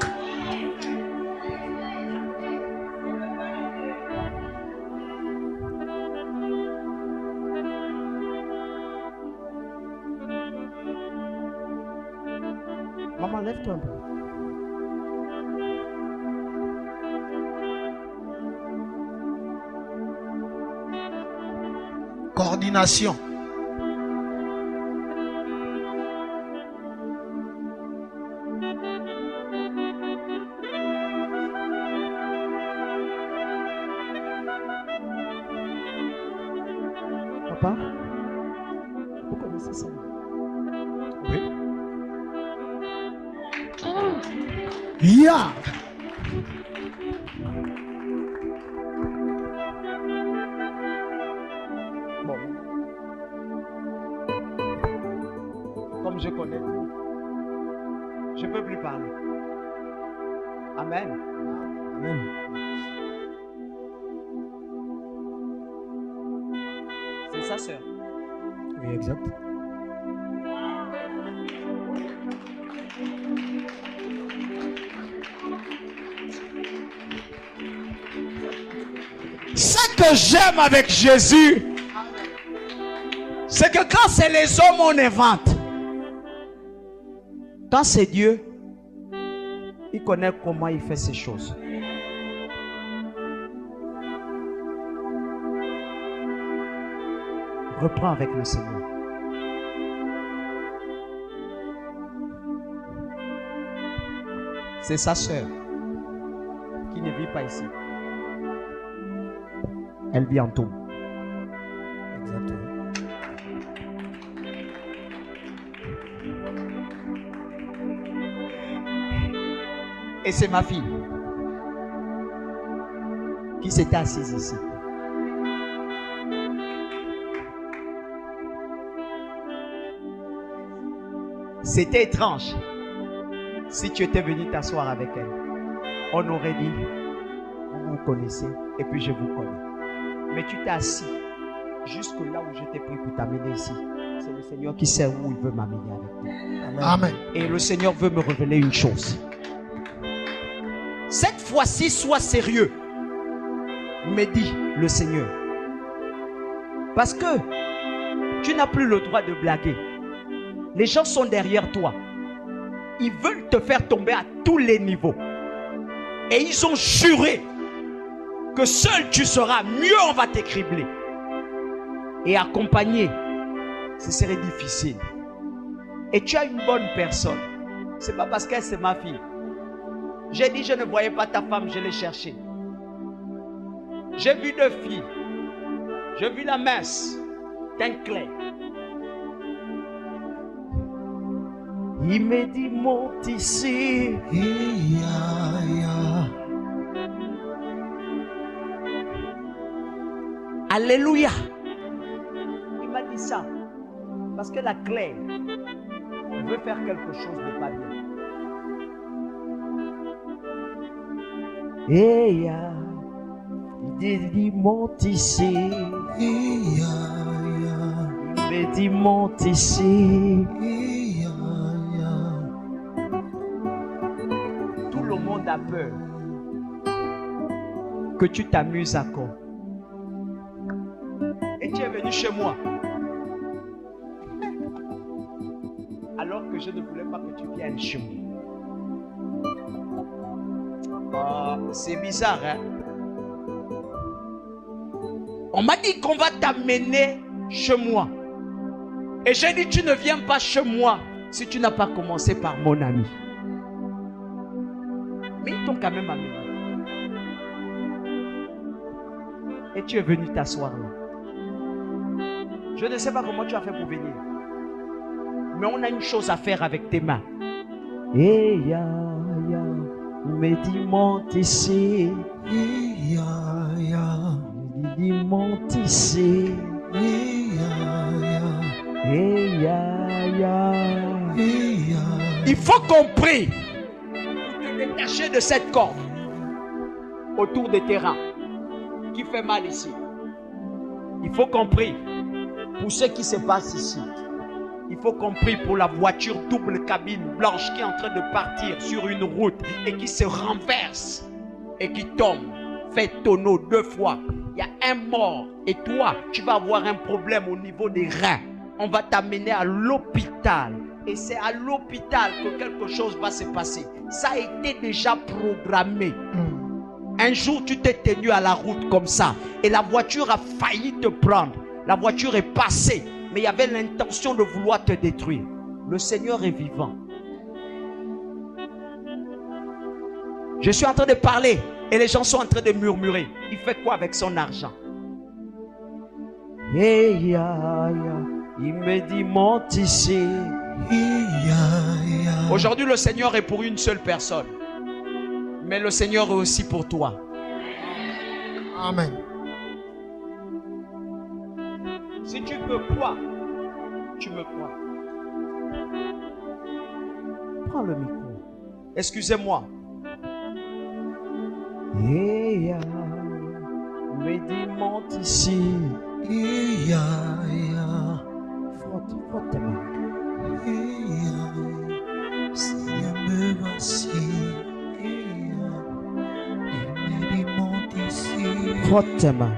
[SPEAKER 3] Maman, lève-toi un peu.
[SPEAKER 1] Coordination.
[SPEAKER 3] Papa, vous connaissez ça?
[SPEAKER 5] Oui.
[SPEAKER 1] Ya.
[SPEAKER 3] Bon. Comme je connais tout, je ne peux plus parler. Amen.
[SPEAKER 5] Amen.
[SPEAKER 3] C'est ça, sœur.
[SPEAKER 5] Oui, exact.
[SPEAKER 3] Ce que j'aime avec Jésus, c'est que quand c'est les hommes, on invente. Quand c'est Dieu, il connaît comment il fait ces choses. Reprends avec le Seigneur. C'est sa sœur qui ne vit pas ici. Elle vit en Togo.
[SPEAKER 5] Exactement.
[SPEAKER 3] Et c'est ma fille qui s'était assise ici. C'était étrange si tu étais venu t'asseoir avec elle. On aurait dit, vous vous connaissez et puis je vous connais. Mais tu t'es assis jusque là où je t'ai pris pour t'amener ici. C'est le Seigneur qui sait où il veut m'amener avec toi.
[SPEAKER 1] Amen.
[SPEAKER 3] Et le Seigneur veut me révéler une chose. Cette fois-ci, sois sérieux. Me dit le Seigneur. Parce que tu n'as plus le droit de blaguer. Les gens sont derrière toi. Ils veulent te faire tomber à tous les niveaux. Et ils ont juré que seul tu seras, mieux on va t'écribler. Et accompagner, ce serait difficile. Et tu as une bonne personne. C'est pas parce qu'elle c'est ma fille. J'ai dit je ne voyais pas ta femme, je l'ai cherchée. J'ai vu 2 filles. J'ai vu la mince, teint clair. Il me dit monte ici. Alléluia. Il m'a dit ça parce que la Claire veut faire quelque chose de pas bien. Et il dit monte ici. Il me dit monte ici. Tout le monde a peur que tu t'amuses encore. Et tu es venu chez moi. Alors que je ne voulais pas que tu viennes chez moi. C'est bizarre, hein? On m'a dit qu'on va t'amener chez moi. Et j'ai dit tu ne viens pas chez moi Si tu n'as pas commencé par mon ami, mais ils t'ont quand même amené. Et tu es venu t'asseoir là. Je ne sais pas comment tu as fait pour venir. Mais on a une chose à faire avec tes mains. Et ya, me monte ici. Il monte ici. Il faut qu'on prie pour te détacher de cette corde autour des terrains qui fait mal ici. Il faut qu'on prie pour ce qui se passe ici. Il faut qu'on prie pour la voiture double cabine blanche qui est en train de partir sur une route et qui se renverse et qui tombe, fait tonneau 2 fois. Il y a un mort et toi, tu vas avoir un problème au niveau des reins. On va t'amener à l'hôpital et c'est à l'hôpital que quelque chose va se passer. Ça a été déjà programmé. Un jour, tu t'es tenu à la route comme ça et la voiture a failli te prendre. La voiture est passée, mais il y avait l'intention de vouloir te détruire. Le Seigneur est vivant. Je suis en train de parler et les gens sont en train de murmurer. Il fait quoi avec son argent? Il me dit monte ici. Aujourd'hui, le Seigneur est pour une seule personne. Mais le Seigneur est aussi pour toi.
[SPEAKER 1] Amen.
[SPEAKER 3] Si tu me crois, tu me crois. Prends le micro. Excusez-moi. Me dit monte ici. Frotte tes mains.
[SPEAKER 1] Seigneur, me voici. Il me dit monte ici.
[SPEAKER 3] Frotte tes mains.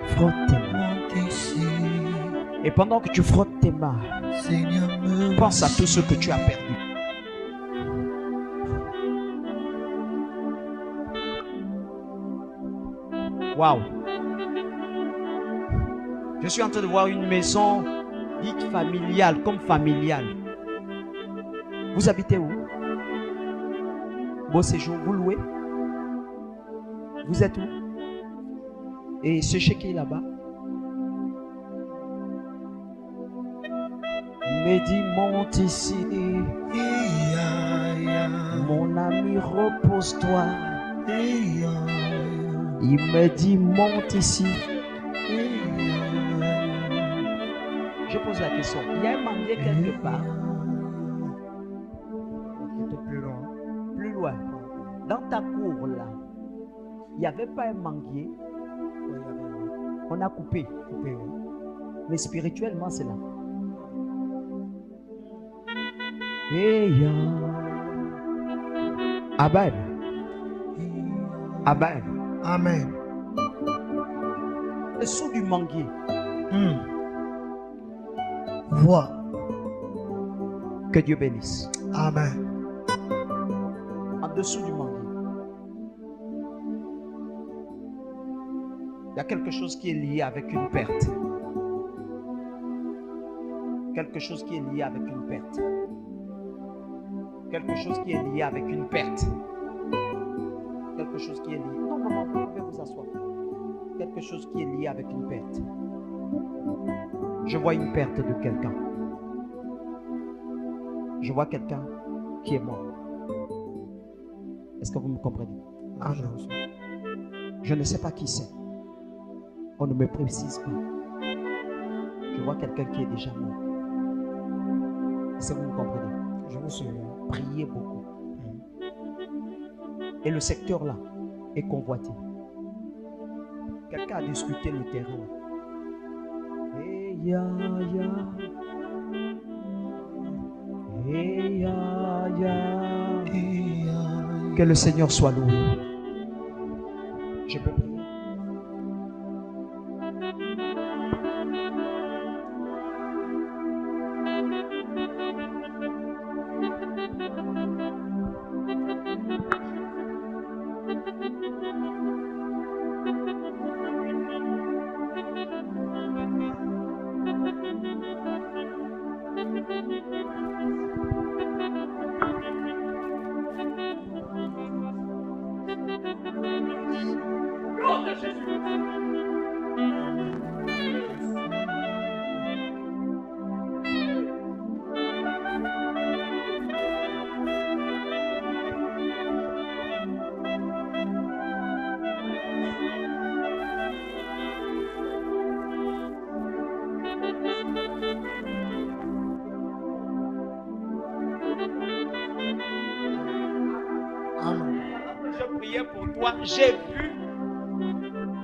[SPEAKER 3] Frotte tes mains.
[SPEAKER 1] Monte ici.
[SPEAKER 3] Et pendant que tu frottes tes mains,
[SPEAKER 1] Seigneur, me
[SPEAKER 3] pense à
[SPEAKER 1] voici.
[SPEAKER 3] tout ce que tu as perdu. Waouh. Je suis en train de voir une maison dite familiale, comme familiale. Vous habitez où? Beau séjour, vous louez? Vous êtes où? Et ce chez qui est là-bas? Me dit monte ici. Mon ami, repose-toi. Il me dit monte ici. Je pose la question. Il y a un manguier quelque part?
[SPEAKER 5] Peut-être plus loin.
[SPEAKER 3] Plus loin. Dans ta cour là, il n'y avait pas un manguier.
[SPEAKER 5] Oui, il y avait
[SPEAKER 3] On a coupé.
[SPEAKER 5] coupé, oui.
[SPEAKER 3] Mais spirituellement, c'est là. Amen. Amen.
[SPEAKER 1] Amen.
[SPEAKER 3] Dessous du manguier,
[SPEAKER 1] Vois.
[SPEAKER 3] que Dieu bénisse.
[SPEAKER 1] Amen.
[SPEAKER 3] En dessous du manguier, il y a quelque chose qui est lié avec une perte. Quelque chose qui est lié avec une perte. Quelque chose qui est lié avec une perte. Quelque chose qui est lié. Non, maman, vous pouvez vous asseoir. Quelque chose qui est lié avec une perte. Je vois une perte de quelqu'un. Je vois quelqu'un qui est mort. Est-ce que vous me comprenez?
[SPEAKER 1] Amen.
[SPEAKER 3] Je ne sais pas qui c'est. On ne me précise pas. Je vois quelqu'un qui est déjà mort. Est-ce que vous me comprenez?
[SPEAKER 5] Je vous suis.
[SPEAKER 3] Priez beaucoup. Et le secteur là est convoité. Quelqu'un a discuté le terrain. Hey, ya, ya. Hey, ya, ya. Que le Seigneur soit loué. Je peux prier. priais pour toi, j'ai vu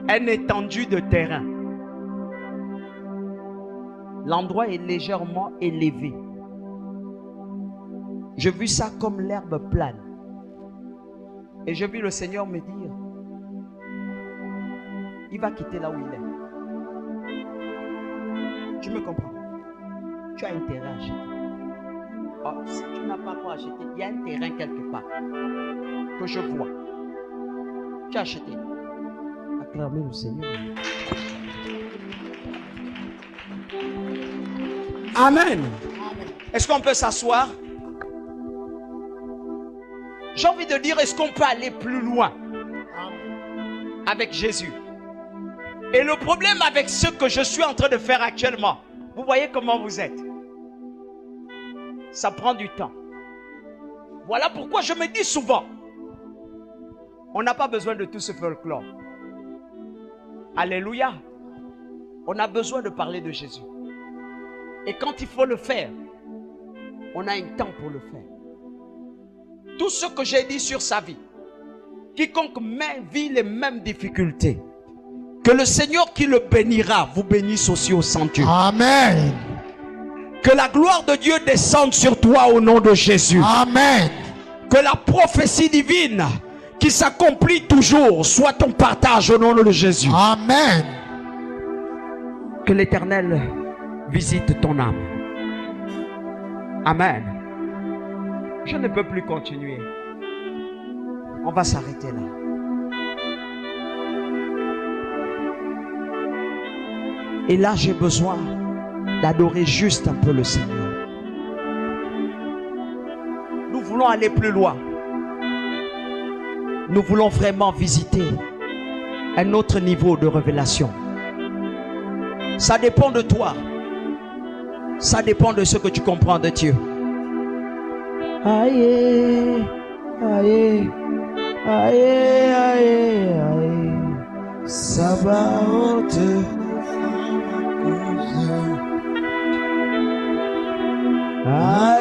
[SPEAKER 3] une étendue de terrain. L'endroit est légèrement élevé. J'ai vu ça comme l'herbe plane. Et j'ai vu le Seigneur me dire, il va quitter là où il est. Tu me comprends? Tu as un terrain à acheter. Oh, si tu n'as pas quoi acheter, il y a un terrain quelque part que je vois. Tu as acheté. Acclamez le Seigneur. Amen. Est-ce qu'on peut s'asseoir? J'ai envie de dire, est-ce qu'on peut aller plus loin avec Jésus? Et le problème avec ce que je suis en train de faire actuellement, vous voyez comment vous êtes. Ça prend du temps. Voilà pourquoi je me dis souvent, on n'a pas besoin de tout ce folklore. Alléluia. On a besoin de parler de Jésus. Et quand il faut le faire, on a un temps pour le faire. Tout ce que j'ai dit sur sa vie, quiconque vit les mêmes difficultés, que le Seigneur qui le bénira vous bénisse aussi au sang de Dieu.
[SPEAKER 1] Amen.
[SPEAKER 3] Que la gloire de Dieu descende sur toi au nom de Jésus.
[SPEAKER 1] Amen.
[SPEAKER 3] Que la prophétie divine qui s'accomplit toujours soit ton partage au nom de Jésus.
[SPEAKER 1] Amen.
[SPEAKER 3] Que l'Éternel visite ton âme. Amen. Je ne peux plus continuer. On va s'arrêter là. Et là, j'ai besoin d'adorer juste un peu le Seigneur. Nous voulons aller plus loin. Nous voulons vraiment visiter un autre niveau de révélation. Ça dépend de toi. Ça dépend de ce que tu comprends de Dieu. Aïe, aïe, aïe, aïe, aïe.
[SPEAKER 1] Sabaoth.
[SPEAKER 3] Aïe.